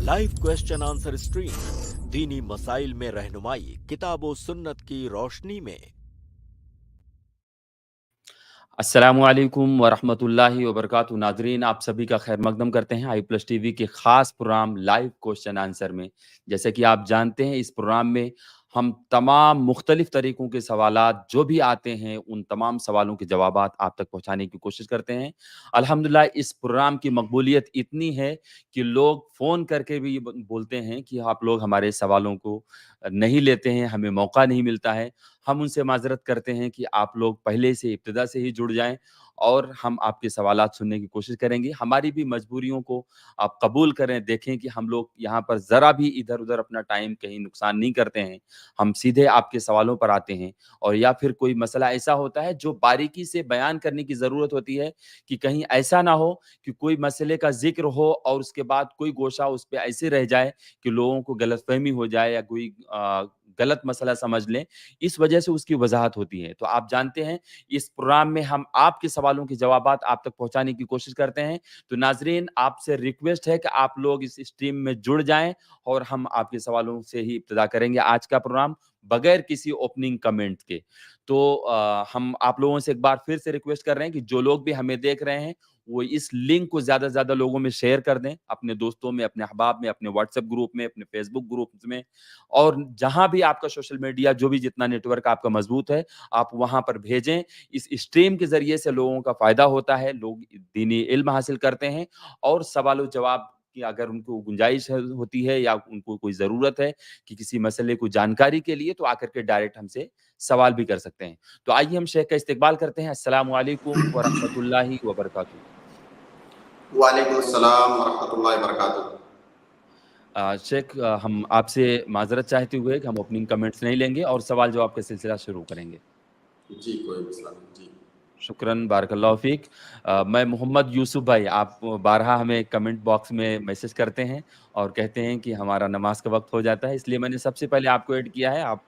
Live question answer stream दीनी मसाइल में रहनुमाई किताब व सुन्नत की रोशनी में। अस्सलामुअलैकुम वरहमतुल्लाहि वबरकातुहू। नाज़रीन, आप सभी का खैर मकदम करते हैं आई प्लस टीवी के ख़ास प्रोग्राम लाइव क्वेश्चन आंसर में। जैसे कि आप जानते हैं, इस प्रोग्राम में हम तमाम मुख्तलिफ़ तरीक़ों के सवालात जो भी आते हैं, उन तमाम सवालों के जवाबात आप तक पहुँचाने की कोशिश करते हैं। अल्हम्दुलिल्लाह, इस प्रोग्राम की मकबूलियत इतनी है कि लोग फ़ोन करके भी बोलते हैं कि आप लोग हमारे सवालों को नहीं लेते हैं, हमें मौका नहीं मिलता है। हम उनसे माज़रत करते हैं कि आप लोग पहले से इब्तिदा से ही जुड़ जाएँ और हम आपके सवालात सुनने की कोशिश करेंगे। हमारी भी मजबूरियों को आप कबूल करें, देखें कि हम लोग यहाँ पर ज़रा भी इधर-उधर अपना टाइम कहीं नुकसान नहीं करते हैं। हम सीधे आपके सवालों पर आते हैं और या फिर कोई मसला ऐसा होता है जो बारीकी से बयान करने की ज़रूरत होती है कि कहीं ऐसा ना हो कि कोई मसले का ज़िक्र हो और उसके बाद कोई गोशा उस पे ऐसे रह जाए कि लोगों को गलतफ़हमी हो जाए या कोई गलत मसला समझ लें। इस वजह से उसकी वज़ाहत होती है। तो आप जानते हैं, इस प्रोग्राम में हम आपके सवालों के जवाबात आप तक पहुँचाने की कोशिश करते हैं। तो नाज़रीन, आपसे रिक्वेस्ट है कि आप लोग इस स्ट्रीम में जुड़ जाएँ और हम आपके सवालों से ही इब्तिदा करेंगे आज का प्रोग्राम, बगैर किसी ओपनिंग कमेंट के। तो हम आप लोगों से एक बार फिर से रिक्वेस्ट कर रहे हैं कि जो लोग भी हमें देख रहे हैं, वो इस लिंक को ज़्यादा से ज़्यादा लोगों में शेयर कर दें, अपने दोस्तों में, अपने अहबाब में, अपने व्हाट्सएप ग्रुप में, अपने फेसबुक ग्रुप्स में, और जहाँ भी आपका सोशल मीडिया, जो भी जितना नेटवर्क आपका मज़बूत है, आप वहाँ पर भेजें। इस स्ट्रीम के ज़रिए से लोगों का फ़ायदा होता है, लोग दीनी इल्म हासिल करते हैं और सवाल-ओ-जवाब की अगर उनको गुंजाइश होती है या उनको कोई ज़रूरत है कि किसी मसले को जानकारी के लिए, तो आकर के डायरेक्ट हमसे सवाल भी कर सकते हैं। तो आइए हम शेख का इस्तकबाल करते हैं। अस्सलामु अलैकुम व रहमतुल्लाहि व बरकातहू। वालेकुम अस्सलाम वरहमतुल्लाहि वबरकातुहू। शेख, हम आपसे माज़रत चाहते हुए कि हम ओपनिंग कमेंट्स नहीं लेंगे और सवाल-जवाब का सिलसिला शुरू करेंगे। जी, कोई मसला नहीं। जी। शुक्रन, बारकल्लाहु फ़ीक। मैं मोहम्मद यूसुफ़ भाई, आप बारहा हमें कमेंट बॉक्स में मैसेज करते हैं और कहते हैं कि हमारा नमाज़ का वक़्त हो जाता है, इसलिए मैंने सबसे पहले आपको ऐड किया है। आप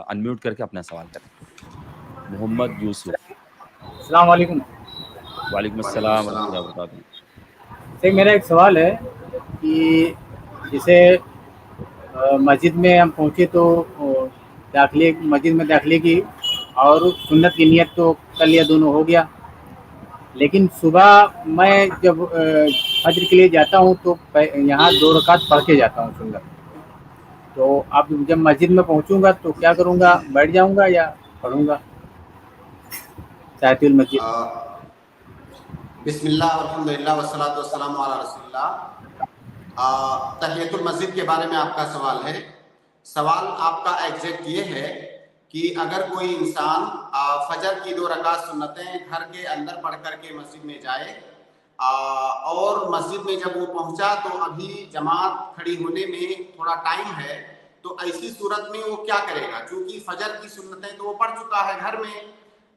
अनम्यूट करके अपना सवाल करें। मोहम्मद यूसुफ़। अस्सलाम वालेकुम। वालेकुम वालेकुम अस्सलाम व अस्सलाम। रहमतुल्लाहि व बरकातहू। सर, मेरा एक सवाल है कि जैसे मस्जिद में हम पहुँचे तो दाखिले मस्जिद में दाखिले की और सुन्नत की नियत तो कर लिया, दोनों हो गया। लेकिन सुबह मैं जब फज्र के लिए जाता हूँ तो यहाँ 2 रकात पढ़ के जाता हूँ सुन्नत। तो अब जब मस्जिद में पहुँचूँगा तो क्या करूँगा, बैठ जाऊँगा या पढ़ूँगा ताहियतुल मस्जिद? बिस्मिल्लाह अल्हम्दुलिल्लाह वस्सलातु वस्सलामु अला रसूलिल्लाह। तहियतुल मस्जिद के बारे में आपका सवाल है। सवाल आपका एग्जैक्ट ये है कि अगर कोई इंसान फजर की 2 रकात सुन्नतें घर के अंदर पढ़ करके मस्जिद में जाए और मस्जिद में जब वो पहुंचा तो अभी जमात खड़ी होने में थोड़ा टाइम है, तो ऐसी सूरत में वो क्या करेगा? क्योंकि फजर की सुन्नतें तो वो पढ़ चुका है घर में,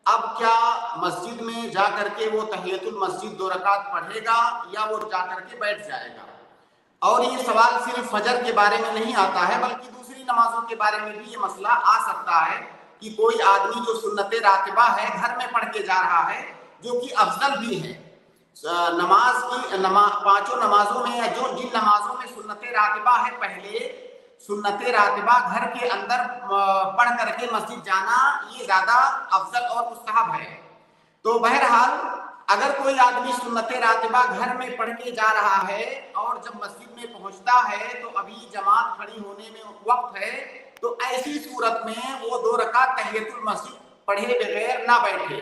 अब क्या मस्जिद में जा करके वो तहियतुल मस्जिद 2 रकात पढ़ेगा या वो जा करके बैठ जाएगा? और ये सवाल सिर्फ फजर के बारे में नहीं आता है, बल्कि दूसरी नमाजों के बारे में भी ये मसला आ सकता है कि कोई आदमी जो सुन्नते रातिबा है घर में पढ़ के जा रहा है, जो कि अफजल भी है। पांचों नमाजों में या जो जिन नमाजों में सुन्नते रातिबा है, पहले सुन्नते रातिबा घर के अंदर पढ़ करके मस्जिद जाना ये ज्यादा अफजल और मुस्तहब है। तो बहरहाल अगर कोई आदमी सुन्नते रातिबा घर में पढ़ के जा रहा है और जब मस्जिद में पहुंचता है तो अभी जमात खड़ी होने में वक्त है, तो ऐसी सूरत में वो 2 रकात तहियतुल मस्जिद पढ़े बगैर ना बैठे।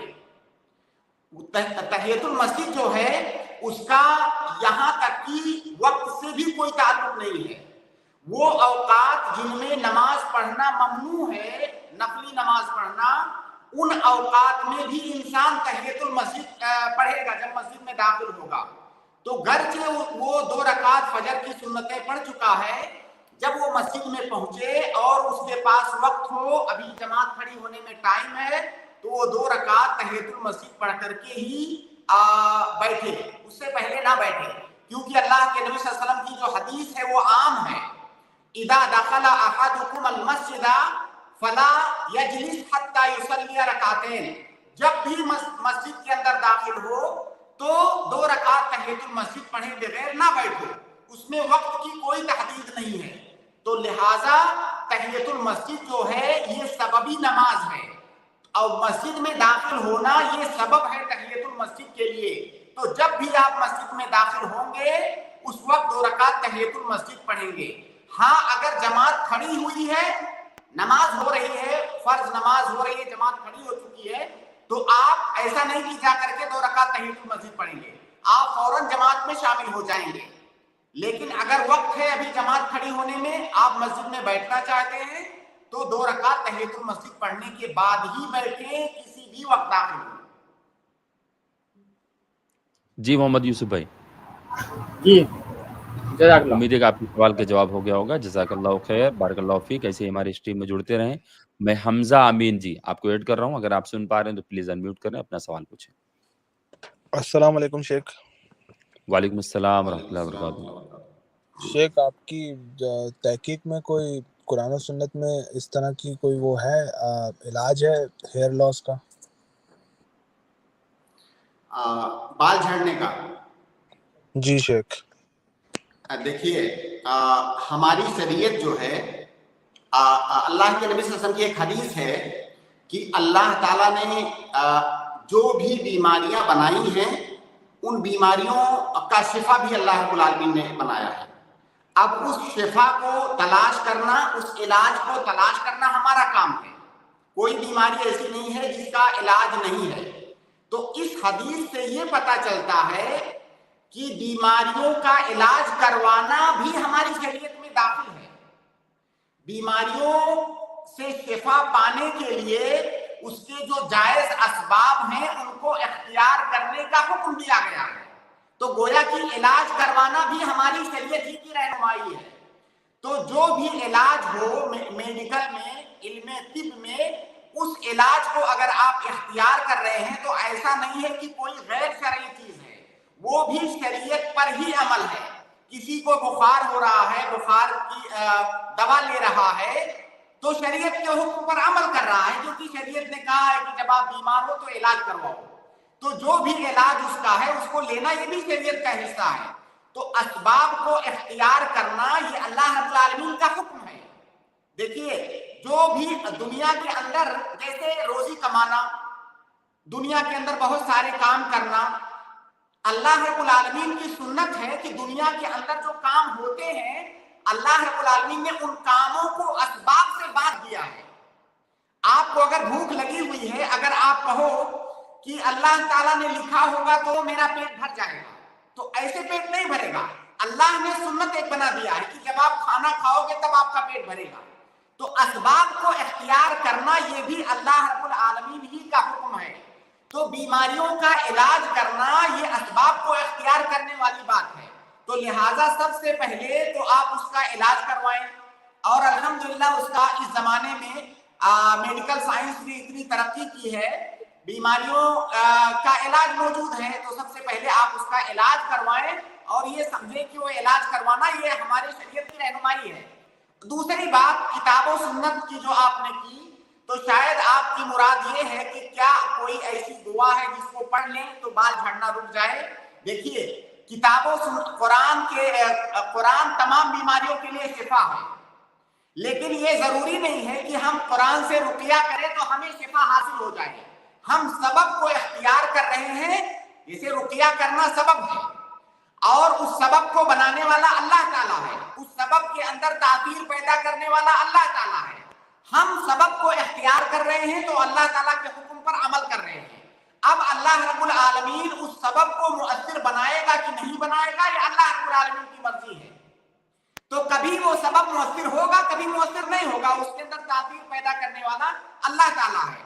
तहियतुल मस्जिद जो है उसका यहाँ तक कि वक्त से भी कोई ताल्लुक नहीं है। वो औकात जिनमें नमाज पढ़ना ममनू है, नफली नमाज पढ़ना, उन औकात में भी इंसान तहियतुल मस्जिद पढ़ेगा जब मस्जिद में दाखिल होगा। तो घर से वो 2 रकात फजर की सुन्नतें पढ़ चुका है, जब वो मस्जिद में पहुंचे और उसके पास वक्त हो, अभी जमात खड़ी होने में टाइम है, तो वो 2 रकात तहियतुल मस्जिद पढ़ करके ही बैठे, उससे पहले ना बैठे। क्योंकि अल्लाह के नबी सल्लल्लाहु अलैहि वसल्लम की जो हदीस है वो आम है, इदा दखला अहदुकुम अल मस्जिदा फला यजलिस हत्ता युसल्ली रकातैन। जब भी मस्जिद के अंदर दाखिल हो तो 2 रकात तहियतुल मस्जिद पढ़े बगैर ना बैठो। اس میں وقت کی کوئی تحدید نہیں ہے. تو لہٰذا تحیۃ المسجد جو ہے یہ سببی نماز ہے اور مسجد میں داخل ہونا یہ سبب ہے تحیۃ المسجد کے لیے. تو جب بھی آپ مسجد میں داخل ہوں گے اس وقت 2 رکعت تحیۃ المسجد پڑھیں گے. ہاں اگر جماعت کھڑی ہوئی ہے, نماز ہو رہی ہے, فرض نماز ہو رہی ہے, جماعت کھڑی ہو چکی ہے, تو آپ ایسا نہیں کہ جا کر کے 2 رکعت تحیۃ المسجد پڑھیں گے, آپ فوراً جماعت میں شامل ہو جائیں گے. لیکن اگر وقت ہے ابھی جماعت کھڑی ہونے میں, آپ مسجد میں بیٹھنا چاہتے ہیں تو 2 رکعت تحیۃ المسجد پڑھنے کے بعد ہی بیٹھیں, کسی بھی وقت داخل ہوں. جی محمد یوسف بھائی, جی جزاک اللہ. امید ہے کہ آپ کے سوال کا جواب ہو گیا ہوگا. جزاک اللہ خیر, بارک اللہ فیک. ایسے ہی ہماری اسٹریم میں جڑتے رہیں. میں حمزہ امین جی آپ کو ایڈ کر رہا ہوں, اگر آپ سن پا رہے ہیں تو پلیز انمیوٹ کریں, اپنا سوال پوچھیں. السلام علیکم شیخ. وعلیکم السلام ورحمۃ اللہ وبرکاتہ. شیخ آپ کی تحقیق میں کوئی قرآن و سنت میں اس طرح کی کوئی وہ ہے علاج ہے ہیئر لاس کا؟ بال جھڑنے کا؟ جی شیخ. دیکھیے ہماری شریعت جو ہے, اللہ کے نبی صلی اللہ علیہ وسلم کی ایک حدیث ہے کہ اللہ تعالیٰ نے جو بھی بیماریاں بنائی ہیں ان بیماریوں کا شفا بھی اللہ رب العالمین نے بنایا ہے. اب اس شفا کو تلاش کرنا, اس علاج کو تلاش کرنا ہمارا کام ہے. کوئی بیماری ایسی نہیں ہے جس کا علاج نہیں ہے. تو اس حدیث سے یہ پتہ چلتا ہے کہ بیماریوں کا علاج کروانا بھی ہماری شریعت میں داخل ہے. بیماریوں سے شفا پانے کے لیے اس کے جو جائز اسباب ہیں ان کو اختیار کرنے کا حکم دیا گیا ہے. تو گویا کہ علاج کروانا بھی ہماری شریعت ہی کی رہنمائی ہے. تو جو بھی علاج ہو میڈیکل میں, علم طب میں, اس علاج کو اگر آپ اختیار کر رہے ہیں تو ایسا نہیں ہے کہ کوئی غیر شرعی چیز ہے, وہ بھی شریعت پر ہی عمل ہے. کسی کو بخار ہو رہا ہے, بخار کی دوا لے رہا ہے تو شریعت کے حکم پر عمل کر رہا ہے, کیونکہ شریعت نے کہا ہے کہ جب آپ بیمار ہو تو علاج کرواؤ. تو جو بھی علاج اس کا ہے اس کو لینا یہ بھی شریعت کا حصہ ہے. تو اسباب کو اختیار کرنا یہ اللہ رب العالمین کا حکم ہے. دیکھیے جو بھی دنیا کے اندر جیسے روزی کمانا, دنیا کے اندر بہت سارے کام کرنا, اللہ رب العالمین کی سنت ہے کہ دنیا کے اندر جو کام ہوتے ہیں اللہ رب العالمین نے ان کاموں کو اسباب سے باندھ دیا ہے. آپ کو اگر بھوک لگی ہوئی ہے, اگر آپ کہو کہ اللہ تعالیٰ نے لکھا ہوگا تو میرا پیٹ بھر جائے گا, تو ایسے پیٹ نہیں بھرے گا. اللہ نے سنت ایک بنا دیا ہے کہ جب آپ کھانا کھاؤ گے تب آپ کا پیٹ بھرے گا. تو اسباب کو اختیار کرنا یہ بھی اللہ رب العالمین ہی کا حکم ہے. تو بیماریوں کا علاج کرنا یہ اسباب کو اختیار کرنے والی بات ہے. تو لہٰذا سب سے پہلے تو آپ اس کا علاج کروائیں, اور الحمدللہ اس کا اس زمانے میں میڈیکل سائنس بھی اتنی ترقی کی ہے, بیماریوں کا علاج موجود ہے. تو سب سے پہلے آپ اس کا علاج کروائیں اور یہ سمجھیں کہ وہ علاج کروانا یہ ہمارے شریعت کی رہنمائی ہے. دوسری بات کتاب و سنت کی جو آپ نے کی, تو شاید آپ کی مراد یہ ہے کہ کیا کوئی ایسی دعا ہے جس کو پڑھ لیں تو بال جھڑنا رک جائے. دیکھیے کتاب و سنت, قرآن تمام بیماریوں کے لیے شفا ہے, لیکن یہ ضروری نہیں ہے کہ ہم قرآن سے رقیہ کریں تو ہمیں شفا حاصل ہو جائے. ہم سبب کو اختیار کر رہے ہیں, جسے رقیہ کرنا سبب ہے, اور اس سبب کو بنانے والا اللہ تعالیٰ ہے, اس سبب کے اندر تاثیر پیدا کرنے والا اللہ تعالیٰ ہے. ہم سبب کو اختیار کر رہے ہیں تو اللہ تعالیٰ کے حکم پر عمل کر رہے ہیں. اب اللہ رب العالمین اس سبب کو مؤثر بنائے گا کہ نہیں بنائے گا یہ اللہ رب العالمین کی مرضی ہے. تو کبھی وہ سبب مؤثر ہوگا, کبھی مؤثر نہیں ہوگا, اس کے اندر تاثیر پیدا کرنے والا اللہ تعالیٰ ہے.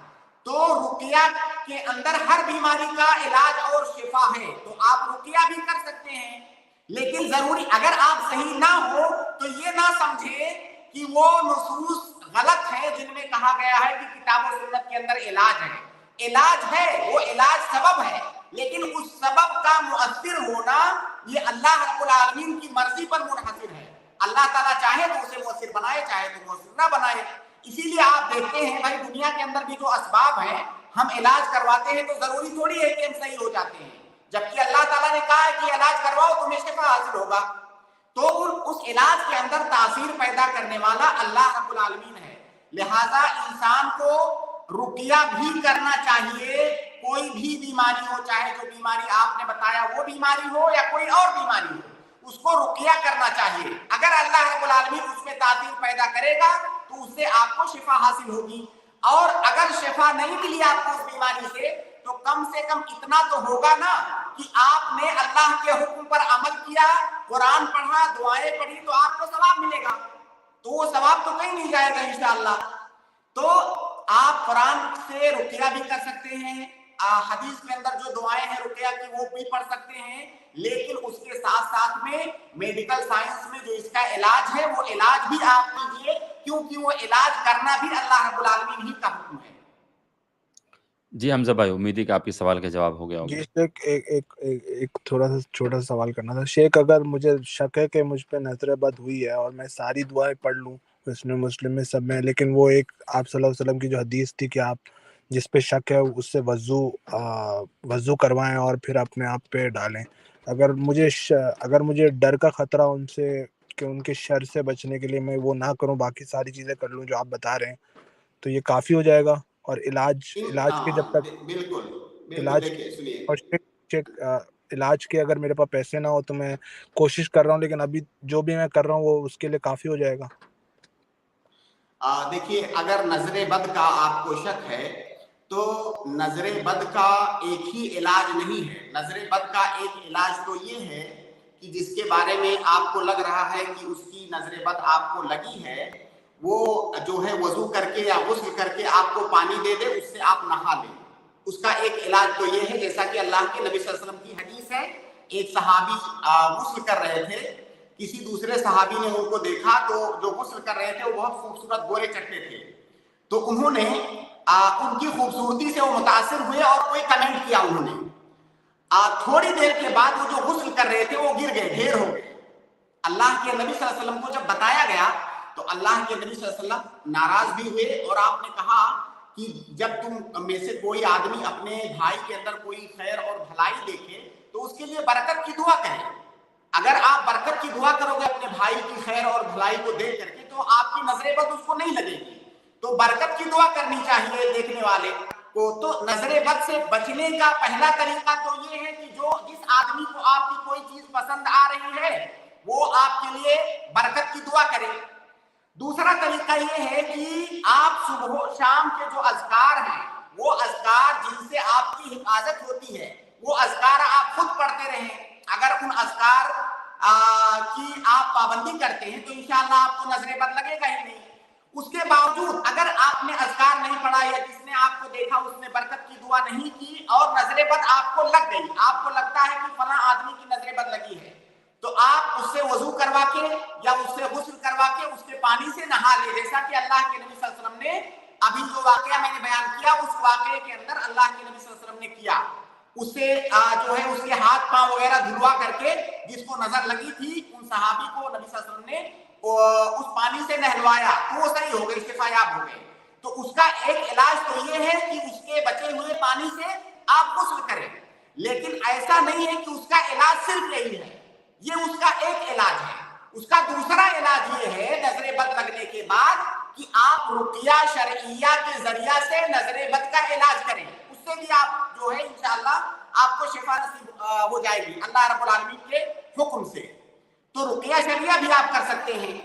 تو رقیہ کے اندر ہر بیماری کا علاج اور شفا ہے, تو آپ رقیہ بھی کر سکتے ہیں, لیکن ضروری اگر آپ صحیح نہ ہو تو یہ نہ سمجھے کہ وہ نصوص غلط ہیں جن میں کہا گیا ہے کہ کتاب و سنت کے اندر علاج ہے. علاج ہے, وہ علاج سبب ہے, لیکن اس سبب کا مؤثر ہونا یہ اللہ رب العالمین کی مرضی پر منحصر ہے. اللہ تعالیٰ چاہے تو اسے مؤثر بنائے, چاہے تو مؤثر نہ بنائے. اسی لیے آپ دیکھتے ہیں بھائی دنیا کے اندر بھی جو اسباب ہیں, ہم علاج کرواتے ہیں تو ضروری تھوڑی ہے کہ ہم صحیح ہو جاتے ہیں, جبکہ اللہ تعالیٰ نے کہا ہے کہ علاج کرواؤ تمہیں شفا حاصل ہوگا. تو اس علاج کے اندر تاثیر پیدا کرنے والا اللہ رب العالمین ہے. لہذا انسان کو رقیہ بھی کرنا چاہیے. کوئی بھی بیماری ہو, چاہے جو بیماری آپ نے بتایا وہ بیماری ہو یا کوئی اور بیماری ہو, اس کو رقیہ کرنا چاہیے. اگر اللہ رب العالمین اس میں تاثیر پیدا کرے گا تو اس سے آپ کو شفا حاصل ہوگی. اور اگر شفا نہیں ملی آپ کو اس بیماری سے, تو کم سے کم اتنا تو ہوگا نا کہ آپ نے اللہ کے حکم پر عمل کیا, قرآن پڑھا, دعائیں پڑھی, تو آپ کو ثواب ملے گا. تو وہ ثواب تو کہیں نہیں جائے گا انشاءاللہ. تو آپ قرآن سے رقیہ بھی کر سکتے ہیں, حدیث کے اندر جو دعائیں ہیں رقیہ کی وہ بھی پڑھ سکتے ہیں, لیکن اس کے ساتھ ساتھ میں میڈیکل سائنس میں جو اس کا علاج ہے وہ علاج بھی آپ کیجئے, کیونکہ وہ علاج کرنا بھی اللہ رب العالمین ہی کا حکم ہے. جی حمزہ بھائی, امید ہے کہ آپ کے سوال کا جواب ہو گیا ہوگا. جی شیخ, ایک تھوڑا سا چھوٹا سا سوال کرنا تھا. شیخ, اگر مجھے شک ہے کہ مجھ پہ نظر بد ہوئی ہے اور میں ساری دعائیں پڑھ لوں حسن مسلم میں سب میں, لیکن وہ ایک آپ صلی اللہ علیہ وسلم کی جو حدیث تھی کہ آپ جس پہ شک ہے اس سے وضو کروائیں اور پھر اپنے آپ پہ ڈالیں, اگر مجھے ڈر کا خطرہ ان سے کہ ان کے شر سے بچنے کے لیے میں وہ نہ کروں, باقی ساری چیزیں کر لوں جو آپ بتا رہے ہیں, تو یہ کافی ہو جائے گا؟ اور علاج کے جب تک بالکل علاج دیکھیے سنیے, اور علاج کے اگر میرے پاس پیسے نہ ہو تو میں کوشش کر رہا ہوں, لیکن ابھی جو بھی میں کر رہا ہوں وہ اس کے لیے کافی ہو جائے گا؟ دیکھیے اگر نظر بد کا آپ کو شک ہے تو نظر بد کا ایک ہی علاج نہیں ہے. نظر بد کا ایک علاج تو یہ ہے کہ جس کے بارے میں آپ کو لگ رہا ہے کہ اس کی نظر بد آپ کو لگی ہے, وہ جو ہے وضو کر کے یا غسل کر کے آپ کو پانی دے دے, اس سے آپ نہا لیں. اس کا ایک علاج تو یہ ہے, جیسا کہ اللہ کے نبی صلی اللہ علیہ وسلم کی حدیث ہے, ایک صحابی غسل کر رہے تھے, کسی دوسرے صحابی نے ان کو دیکھا تو جو غسل کر رہے تھے وہ بہت خوبصورت گورے چٹے تھے, تو انہوں نے ان کی خوبصورتی سے وہ متاثر ہوئے اور کوئی کمنٹ کیا انہوں نے. تھوڑی دیر کے بعد وہ جو غسل کر رہے تھے وہ گر گئے, ڈھیر ہو گئے. اللہ کے نبی صلی اللہ علیہ وسلم کو جب بتایا گیا تو اللہ کے نبی صلی اللہ علیہ وسلم ناراض بھی ہوئے, اور آپ نے کہا کہ جب تم میں سے کوئی آدمی اپنے بھائی کے اندر کوئی خیر اور بھلائی دیکھے تو اس کے لیے برکت کی دعا کرے. اگر آپ برکت کی دعا کرو گے اپنے بھائی کی خیر اور بھلائی کو دیکھ کر کے تو آپ کی نظر بد اس کو نہیں لگے گی. تو برکت کی دعا کرنی چاہیے دیکھنے والے کو. تو نظر بد سے بچنے کا پہلا طریقہ تو یہ ہے کہ جس آدمی کو آپ کی کوئی چیز پسند آ رہی ہے وہ آپ کے لیے برکت کی دعا کرے. دوسرا طریقہ یہ ہے کہ آپ صبح و شام کے جو اذکار ہیں وہ اذکار جن سے آپ کی حفاظت ہوتی ہے وہ اذکار آپ خود پڑھتے رہیں. اگر ان اذکار کی آپ پابندی کرتے ہیں تو انشاءاللہ آپ کو نظر بد لگے گا ہی نہیں. اس کے باوجود اگر آپ نے اذکار نہیں پڑھا یا جس نے آپ کو دیکھا اس نے برکت کی دعا نہیں کی اور نظر بد آپ کو لگ گئی, آپ کو لگتا ہے کہ فلاں آدمی کی نظر بد لگی ہے, تو آپ اس سے وضو کروا کے یا اس سے غسل کروا کے اس کے پانی سے نہا لے, جیسا کہ اللہ کے نبی صلی اللہ علیہ وسلم نے ابھی جو واقعہ میں نے بیان کیا اس واقعے کے اندر اللہ کے نبی صلی اللہ علیہ وسلم نے کیا. اس سے جو ہے اس کے ہاتھ پاؤں وغیرہ دھلوا کر کے جس کو نظر لگی تھی ان صحابی کو نبی صلی اللہ علیہ وسلم نے اس پانی سے نہلوایا تو وہ صحیح ہو گئے, شفا یاب ہو گئے. تو اس کا ایک علاج تو یہ ہے کہ اس کے بچے ہوئے پانی سے آپ غسل کریں, لیکن ایسا نہیں ہے کہ اس کا علاج صرف یہی ہے, یہ اس کا ایک علاج ہے. اس کا دوسرا علاج یہ ہے نظر بد لگنے کے بعد کہ آپ رقیہ شرعیہ کے ذریعہ سے نظر بد کا علاج کریں. اس سے بھی آپ جو ہے انشاءاللہ آپ کو شفا نصیب ہو جائے گی اللہ رب العالمین کے حکم سے. تو رقیہ شرعیہ بھی آپ کر سکتے ہیں.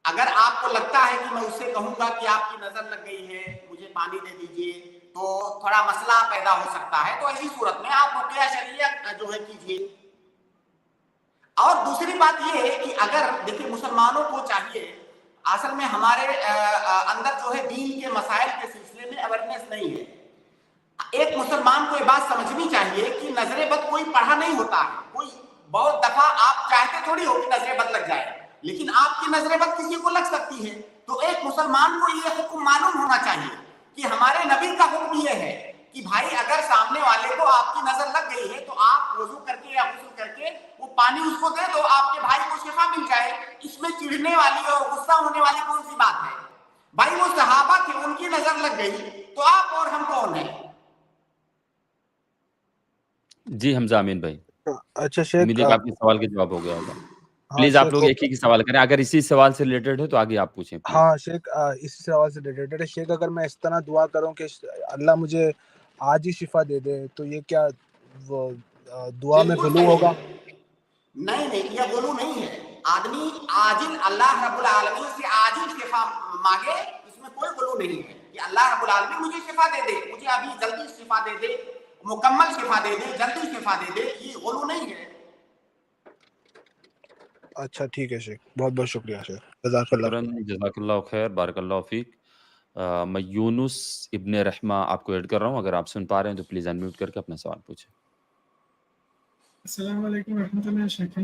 اگر آپ کو لگتا ہے کہ میں اس سے کہوں گا کہ آپ کی نظر لگ گئی ہے مجھے پانی دے دیجئے تو تھوڑا مسئلہ پیدا ہو سکتا ہے, تو ایسی صورت میں آپ رقیہ شرعیہ جو ہے کیجئے. اور دوسری بات یہ ہے کہ اگر دیکھیں مسلمانوں کو چاہیے, اصل میں ہمارے اندر جو ہے دین کے مسائل کے سلسلے میں اویئرنیس نہیں ہے. ایک مسلمان کو یہ بات سمجھنی چاہیے کہ نظر بد کوئی پڑھا نہیں ہوتا ہے. کوئی بہت دفعہ آپ چاہتے تھوڑی ہو کہ نظر بد لگ جائے, لیکن آپ کی نظر بد کسی کو لگ سکتی ہے. تو ایک مسلمان کو یہ حکم معلوم ہونا چاہیے کہ ہمارے نبی کا حکم یہ ہے کہ بھائی اگر سامنے والے کو آپ کی نظر لگ گئی ہے تو آپ وضو کر کے یا غسل کر کے وہ پانی اس کو دے دو, آپ کے بھائی کو شفا مل جائے. اس میں چڑھنے والی اور غصہ ہونے والی کون سی بات ہے؟ بھائی وہ صحابہ تھے, ان کی نظر لگ گئی تو آپ اور ہم کون ہیں؟ جی حمزہ امین بھائی, اچھا شیخ, امید ہے کہ آپ کے سوال کا جواب ہو گیا ہوگا. हाँ प्लीज आप शेख लोग एक ही सवाल करें, अगर इसी सवाल से रिलेटेड है तो आगे आप पूछें प्लीज। हाँ शेख इसी सवाल से रिलेटेड है शेख। अगर मैं इस तरह दुआ करूं कि अल्लाह मुझे आज ही शिफा दे दे, तो ये क्या वो दुआ में बिल्कुल गुलू सही होगा? है। नहीं, ये गुलू नहीं है। आदमी आजिल अल्लाह रब्बुल आलमीन से आजिल शिफा मांगे, इसमें कोई गुलू नहीं है कि अल्लाह रब्बुल आलमीन मुझे शिफा दे दे, मुझे अभी जल्दी शिफा दे दे, मुकम्मल शिफा दे दे, जल्दी शिफा दे दे, ये गुलू नहीं है। अच्छा ठीक है शेख, बहुत बहुत शुक्रिया शेख, जज़ाकल्लाह खैर। शुक्रन, जज़ाकल्लाह खैर, बारकल्लाह फ़ीक। मैं यूनुस इब्न रहमा आपको ऐड कर रहा हूँ, अगर आप सुन पा रहे हैं तो प्लीज़ अनम्यूट करके अपना सवाल पूछें। अस्सलाम वालेकुम रहमतुल्लाह शेख।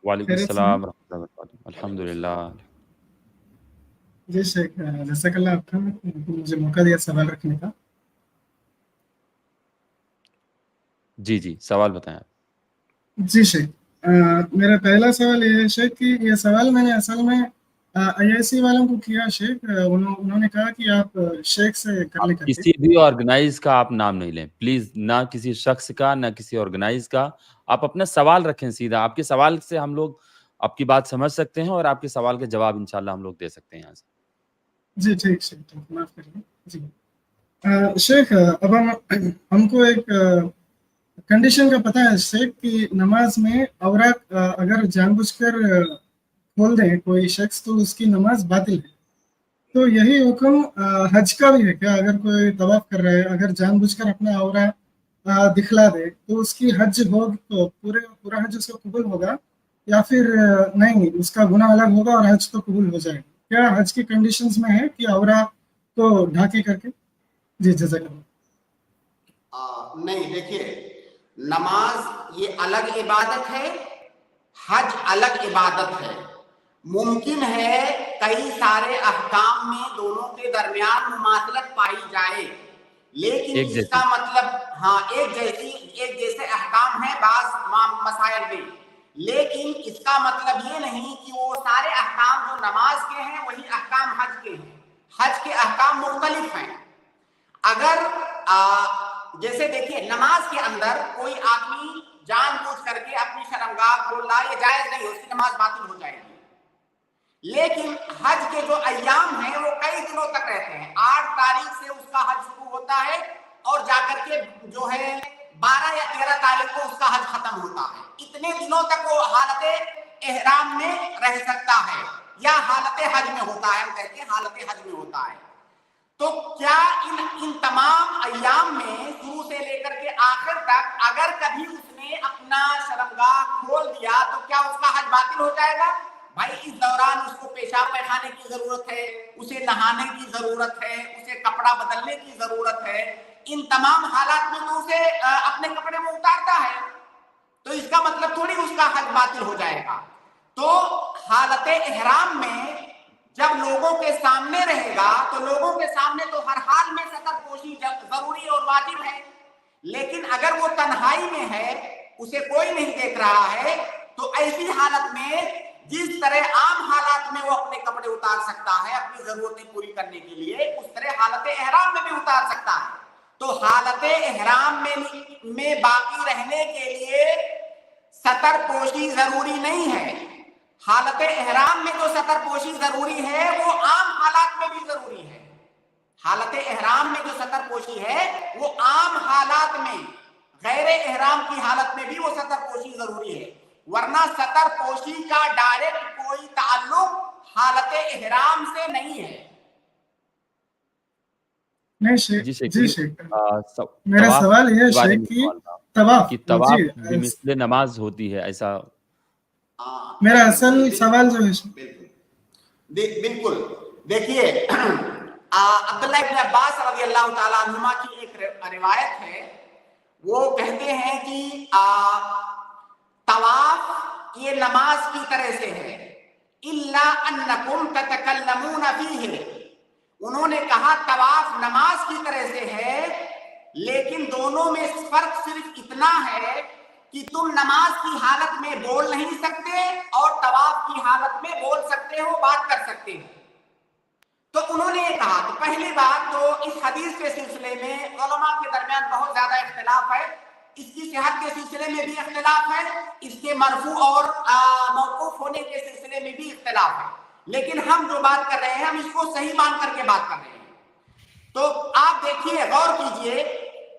वालेकुम खैरियत से हैं? सलाम रहमतुल्लाहि व बरकातहू। अल्हम्दुलिल्लाह। जी शेख, जज़ाकल्लाह आपका, मुझे मौका दिया सवाल रखने का। जी, जी, सवाल बताएँ आप। जी शेख, मेरा पहला सवाल ये है शेख कि ये सवाल मैंने असल में IIC वालों को किया शेख। उन्होंने कहा कि आप शेख से कर आप ले करके। किसी भी ऑर्गेनाइज़ का आप नाम नहीं लें, प्लीज़, ना किसी शख्स का, ना किसी ऑर्गेनाइज़ का। आप अपना सवाल रखें सीधा, आपके सवाल से हम लोग आपकी बात समझ सकते हैं और आपके सवाल के जवाब इंशाअल्लाह हम लोग दे सकते हैं यहाँ से। जी ठीक शेख, ठीक, माफ़ करिए। जी शेख, अब हमको एक कंडीशन का पता है शेख कि नमाज में औरत अगर जानबूझकर खोल दे कोई शख्स तो उसकी नमाज बातिल है। तो यही हुक्म हज का भी है क्या? अगर कोई तवाफ कर रहा है, अगर जानबूझकर अपना औरा दिखला दे तो उसकी हज हो, तो पूरा हज उसका कबूल होगा, या फिर नहीं, उसका गुनाह अलग होगा और हज तो कबूल हो जाएगा? क्या हज की कंडीशंस में है कि औरा को ढाके करके? जी जज़ाकल्लाह। नहीं, देखिए, नमाज ये अलग इबादत है, हज अलग इबादत है। मुमकिन है कई सारे अहकाम में दोनों के दरमियान मुमासलत पाई जाए, लेकिन एक इसका जैसी। मतलब हाँ एक जैसे अहकाम है बाज मसाइल में, लेकिन इसका मतलब ये नहीं कि वो सारे अहकाम जो नमाज के हैं वही अहकाम हज के हैं। हज के अहकाम मुख्तलिफ हैं। अगर जैसे देखिए, नमाज के अंदर कोई आदमी जानबूझ करके अपनी शर्मगाह खोल रहा है, ये जायज नहीं, उसकी नमाज बातिल हो जाएगी। लेकिन हज के जो अय्याम हैं वो कई दिनों तक रहते हैं। 8 तारीख से उसका हज शुरू होता है और जाकर के जो है 12 या 13 तारीख को उसका हज खत्म होता है। इतने दिनों तक वो हालत एहराम में रह सकता है या हालत हज में होता है, हम कहते हैं हालत हज में होता है। तो क्या इन तमाम अय्याम में शुरू से लेकर के आखिर तक अगर कभी उसने अपना शर्मगाह खोल दिया तो क्या उसका हज बातिल हो जाएगा? भाई, इस दौरान उसको पेशाब पैखाने की जरूरत है, उसे नहाने की जरूरत है, उसे कपड़ा बदलने की जरूरत है। इन तमाम हालात में तो उसे अपने कपड़े में उतारता है, तो इसका मतलब थोड़ी उसका हज बातिल हो जाएगा। तो हालत एहराम में जब लोगों के सामने रहेगा तो लोगों के सामने तो हर हाल में सतरपोशी जरूरी और वाजिब है, लेकिन अगर वो तन्हाई में है, उसे कोई नहीं देख रहा है, तो ऐसी हालत में जिस तरह आम हालात में वो अपने कपड़े उतार सकता है अपनी जरूरतें पूरी करने के लिए, उस तरह हालत एहराम में भी उतार सकता है। तो हालत एहराम में बाकी रहने के लिए सतरपोशी जरूरी नहीं है। हालत एहराम में जो सतरपोशी जरूरी है वो आम हालात में भी जरूरी है। हालत एहराम में जो सतरपोशी है वो आम हालात में, गैर एहराम की हालत में भी वो सतरपोशी जरूरी है, वरना सतरपोशी का डायरेक्ट कोई ताल्लुक हालत एहराम से नहीं है। नहीं शेख, जी शेख, जी शेख, मेरा तवाफ सवाल ये है के बारे शेख में कि सवाल था तवाफ, कि तवाफ जी बेमिसले नमाज होती है, ऐसा? मेरा असल सवाल जो है बिल्कुल, देखिए, अब्दुल्लाह इब्न अब्बास रज़ियल्लाहु ताला अन्हुमा की एक रिवायत है। वो कहते हैं कि तवाफ ये नमाज की तरह से है, इल्ला अन्नकुम ततकल्लमून फीही। उन्होंने कहा तवाफ नमाज की तरह से है, लेकिन दोनों में फर्क सिर्फ इतना है कि तुम नमाज की हालत में बोल नहीं सकते और तवाफ की हालत में बोल सकते हो, बात कर सकते हो। तो उन्होंने ये कहा, तो पहली बात तो इस हदीस के सिलसिले में उलमा के दरमियान बहुत ज्यादा इख्तिलाफ है। اس کی صحت کے سلسلے میں بھی اختلاف ہے, اس کے مرفوع اور موقوف ہونے کے سلسلے میں بھی اختلاف ہے, لیکن ہم جو بات کر رہے ہیں ہم اس کو صحیح مان کر کے بات کر رہے ہیں. تو آپ دیکھیے, غور کیجئے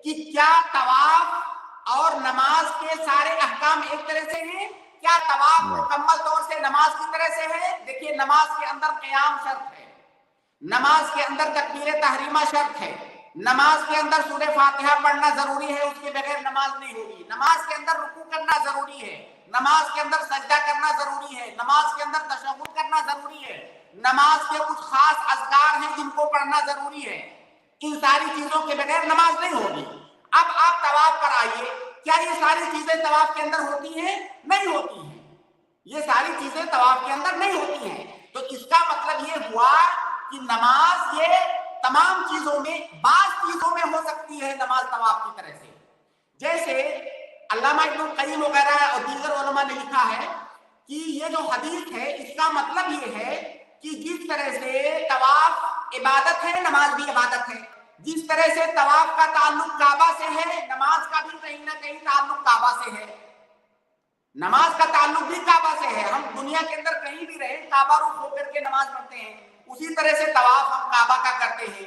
کہ کیا طواف اور نماز کے سارے احکام ایک طرح سے ہیں؟ کیا طواف مکمل طور سے نماز کی طرح سے ہے؟ دیکھیے, نماز کے اندر قیام شرط ہے, نماز کے اندر تکبیر تحریمہ شرط ہے, نماز کے اندر سورہ فاتحہ پڑھنا ضروری ہے, اس کے بغیر نماز نہیں ہوگی, نماز کے اندر رکوع کرنا ضروری ہے, نماز کے اندر سجدہ کرنا ضروری ہے, نماز کے اندر تشہد کرنا ضروری ہے, نماز کے کچھ خاص اذکار ہیں جن کو پڑھنا ضروری ہے. ان ساری چیزوں کے بغیر نماز نہیں ہوگی. اب آپ طواف پر آئیے, کیا یہ ساری چیزیں طواف کے اندر ہوتی ہیں؟ نہیں ہوتی ہیں, یہ ساری چیزیں طواف کے اندر نہیں ہوتی ہیں. تو اس کا مطلب یہ ہوا کہ نماز یہ تمام چیزوں میں, بعض چیزوں میں ہو سکتی ہے نماز طواف کی طرح سے. جیسے علامہ ابن القیم وغیرہ اور دیگر علماء نے لکھا ہے کہ یہ جو حدیث ہے اس کا مطلب یہ ہے کہ جس طرح سے طواف عبادت ہے, نماز بھی عبادت ہے. جس طرح سے طواف کا تعلق کعبہ سے ہے, نماز کا بھی کہیں نہ کہیں تعلق کعبہ سے ہے. نماز کا تعلق بھی کعبہ سے ہے. ہم دنیا کے اندر کہیں بھی رہیں کعبہ رخ ہو کر کے نماز پڑھتے ہیں, اسی طرح سے طواف ہم کعبہ کا کرتے ہیں.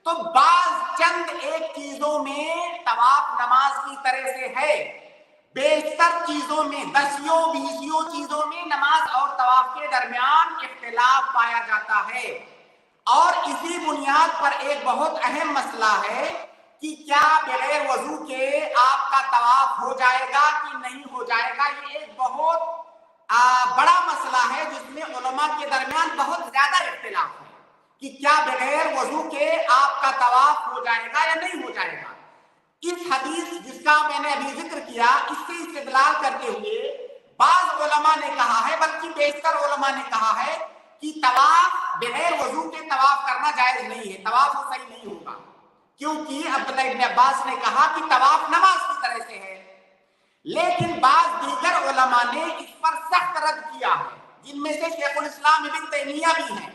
تو بعض چند ایک چیزوں میں طواف نماز کی طرح سے ہے, بیشتر چیزوں میں, 10-20 چیزوں میں نماز اور طواف کے درمیان اختلاف پایا جاتا ہے. اور اسی بنیاد پر ایک بہت اہم مسئلہ ہے کہ کیا بغیر وضو کے آپ کا طواف ہو جائے گا کہ نہیں ہو جائے گا. یہ ایک بہت بڑا مسئلہ ہے جس میں علماء کے درمیان بہت زیادہ اختلاف ہے کہ کیا بغیر وضو کے آپ کا طواف ہو جائے گا یا نہیں ہو جائے گا. اس حدیث جس کا میں نے ابھی ذکر کیا, اس سے استدلال کرتے ہوئے بعض علماء نے کہا ہے, بلکہ بیشتر علماء نے کہا ہے کہ طواف بغیر وضو کے طواف کرنا جائز نہیں ہے, طواف وہ صحیح نہیں ہوگا, کیونکہ عبداللہ ابن عباس نے کہا کہ طواف نماز کی طرح سے ہے. لیکن بعض دیگر علماء نے اس پر سخت رد کیا ہے, جن میں سے شیخ الاسلام ابن تیمیہ بھی ہیں.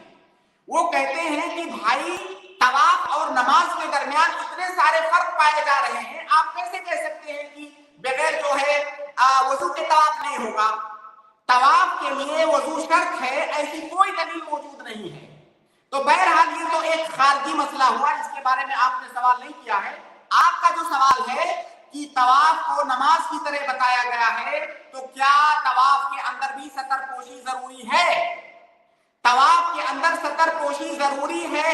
وہ کہتے ہیں کہ بھائی طواف اور نماز کے درمیان اتنے سارے فرق پائے جا رہے ہیں, آپ کیسے کہہ سکتے ہیں کہ بغیر جو ہے وضو کے طواف نہیں ہوگا. طواف کے لیے وضو شرط ہے, ایسی کوئی دلیل موجود نہیں ہے. تو بہرحال یہ تو ایک خارجی مسئلہ ہوا, اس کے بارے میں آپ نے سوال نہیں کیا ہے. آپ کا جو سوال ہے کہ طواف کو نماز کی طرح بتایا گیا ہے, تو کیا طواف کے اندر بھی ستر پوشی ضروری ہے؟ طواف کے اندر ستر پوشی ضروری ہے,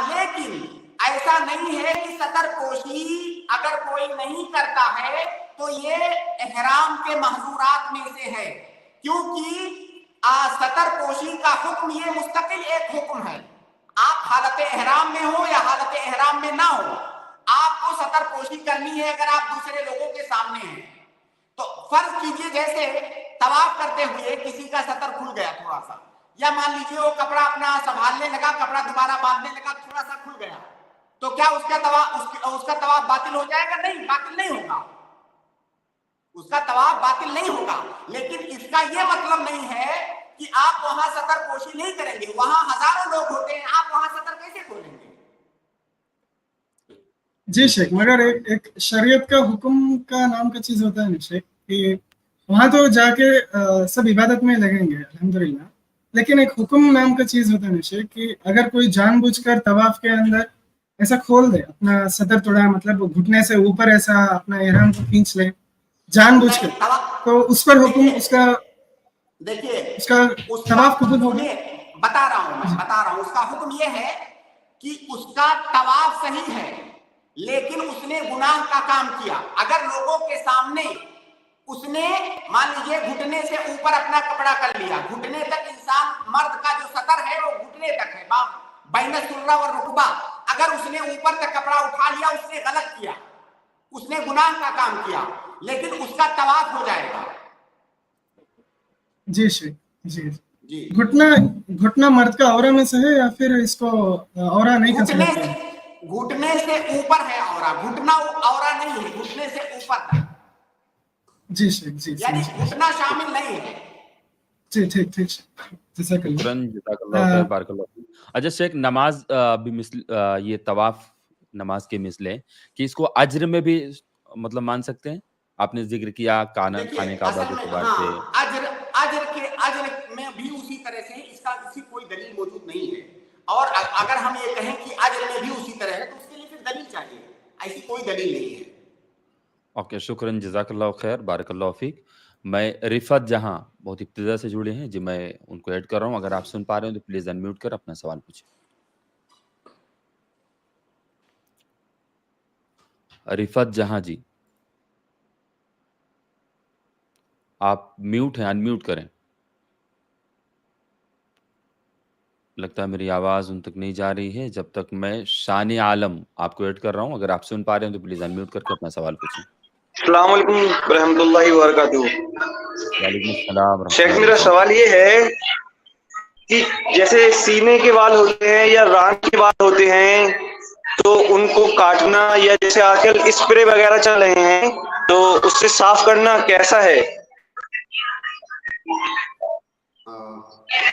لیکن ایسا نہیں ہے کہ ستر پوشی اگر کوئی نہیں کرتا ہے تو یہ احرام کے محظورات میں سے ہے, کیونکہ ستر پوشی کا حکم یہ مستقل ایک حکم ہے. آپ حالت احرام میں ہو یا حالت احرام میں نہ ہو, آپ کو ستر پوشی کرنی ہے اگر آپ دوسرے لوگوں کے سامنے ہیں. تو فرض کیجئے جیسے طواف کرتے ہوئے کسی کا ستر کھل گیا تھوڑا سا, یا مان لیجیے وہ کپڑا اپنا سنبھالنے لگا, کپڑا دوبارہ باندھنے لگا, تھوڑا سا کھل گیا, تو کیا اس کا طواف باطل ہو جائے گا؟ نہیں, باطل نہیں ہوگا, اس کا طواف باطل نہیں ہوگا. لیکن اس کا یہ مطلب نہیں ہے کہ آپ وہاں ستر پوشی نہیں کریں گے. وہاں ہزاروں لوگ ہوتے ہیں, آپ وہاں ستر کیسے کھولیں گے؟ جی شیخ, مگر ایک شریعت کا حکم کا نام کا چیز ہوتا ہے نا شیخ, کہ وہاں تو جا کے سب عبادت میں لگیں گے الحمدللہ, لیکن ایک حکم نام کا چیز ہوتا ہے نا شیخ, کہ اگر کوئی جان بوجھ کر طواف کے اندر ایسا کھول دے, اپنا صدر توڑا, مطلب گھٹنے سے اوپر ایسا اپنا احرام کو کھینچ لے جان بوجھ کر, تو اس پر حکم اس کا دیکھیے اس کا طواف قبول ہوگا. بتا رہا ہوں اس کا حکم یہ ہے کہ اس کا طواف صحیح ہے, لیکن اس نے گناہ کا کام کیا. اگر لوگوں کے سامنے اس نے مان لیجیے گھٹنے سے اوپر اپنا کپڑا کر لیا, گھٹنے تک انسان مرد کا جو سطر ہے وہ گھٹنے تک ہے, بین السرہ اور رکبہ, اگر اس نے اوپر تک کپڑا اٹھا لیا اس نے غلط کیا, اس نے گناہ کا کام کیا, لیکن اس کا طواف ہو جائے گا. جی شیخ, جی گھٹنا مرد کا عورہ میں سے ہے یا پھر اس کو عورہ نہیں کر سکتے؟ گھٹنے سے اوپر ہے عورہ, گھٹنا عورہ نہیں ہے, گھٹنے سے اوپر تک. جی شیخ, جی یعنی گھٹنا شامل نہیں ہے. جی ٹھیک, جزاک اللہ, بارک اللہ. اچھا شیخ, نماز بھی مثل یہ طواف نماز کے مثل ہے کہ اس کو اجر میں بھی मतलब मान सकते हैं? आपने जिक्र किया खाने का असल बाद में के बाद से। हाँ, अजर में भी उसी तरह से इसका किसी कोई दलील मौजूद नहीं है, और अगर हम ये कहें कि अजर में भी उसी तरह है तो उसके लिए फिर दलील चाहिए, ऐसी कोई दलील नहीं है। ओके, शुक्रन, जज़ाकल्लाह खैर, बारकल्लाह फीक। मैं रिफत जहां बहुत इब्तिदा से जुड़े हैं जी, मैं उनको ऐड कर रहा हूं। अगर आप सुन पा रहे हो तो प्लीज अनम्यूट कर अपना सवाल पूछें। रिफत जहां जी, आप म्यूट हैं, अनम्यूट करें। लगता है मेरी आवाज उन तक नहीं जा रही है। जब तक मैं शान आलम आपको ऐड कर रहा हूं, अगर आप सुन पा रहे हैं तो प्लीज अनम्यूट करके अपना सवाल पूछें। अस्सलाम वालेकुम रहमतुल्लाहि व बरकातुहू। वालेकुम सलाम। शेख, मेरा सवाल ये है कि जैसे सीने के बाल होते हैं या रान के बाल होते हैं तो उनको काटना, या जैसे आजकल स्प्रे वगैरह चल रहे हैं तो उससे साफ करना कैसा है?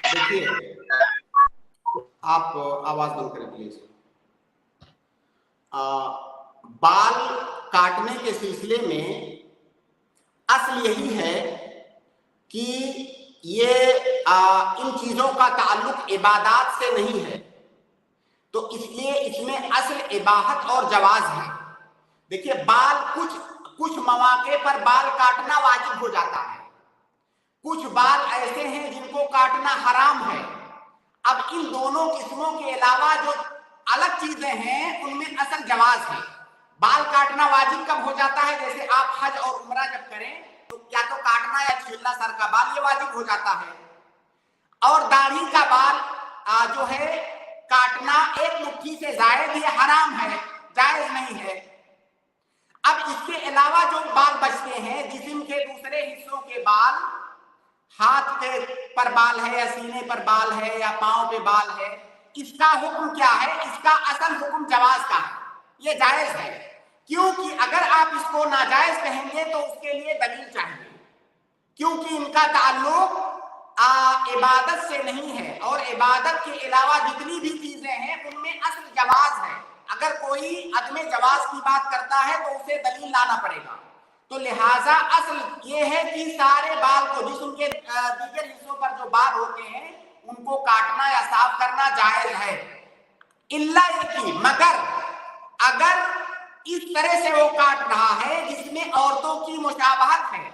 देखिए, आप आवाज बंद करें प्लीज। बाल काटने के सिलसिले में असल यही है कि ये इन चीजों का ताल्लुक इबादत से नहीं है, तो इसलिए इसमें असल इबाहत और जवाज है। देखिए, बाल कुछ मौके पर बाल काटना वाजिब हो जाता है, कुछ बाल ऐसे हैं जिनको काटना हराम है। अब इन दोनों किस्मों के अलावा जो अलग चीजें हैं उनमें असल जवाज है। बाल काटना वाजिब कब हो जाता है? जैसे आप हज और उम्रा जब करें तो क्या तो काटना या छीलना सर का बाल, ये वाजिब हो जाता है। और दाढ़ी का बाल जो है काटना एक मुट्ठी से जायद ये हराम है, जायज नहीं है। अब इसके अलावा जो बाल बचते हैं, जिस्म के दूसरे हिस्सों के बाल, हाथ के पर बाल है या सीने पर बाल है या पांव पे बाल है, इसका हुक्म क्या है? इसका असल हुक्म जवाज का है, ये जायज है। क्योंकि अगर आप इसको नाजायज कहेंगे तो उसके लिए दलील चाहिए, क्योंकि इनका ताल्लुक इबादत से नहीं है, और इबादत के अलावा जितनी भी चीजें हैं उनमें असल जवाज है। अगर कोई अदम जवाज की बात करता है तो उसे दलील लाना पड़ेगा। तो लिहाजा असल ये है कि सारे बाल को, जिस्म के दीगर हिस्सों पर जो बाल होते हैं उनको काटना या साफ करना जायज है, इल्ला ये कि मगर अगर इस तरह से वो काट रहा है जिसमें औरतों की मुशाबहत है,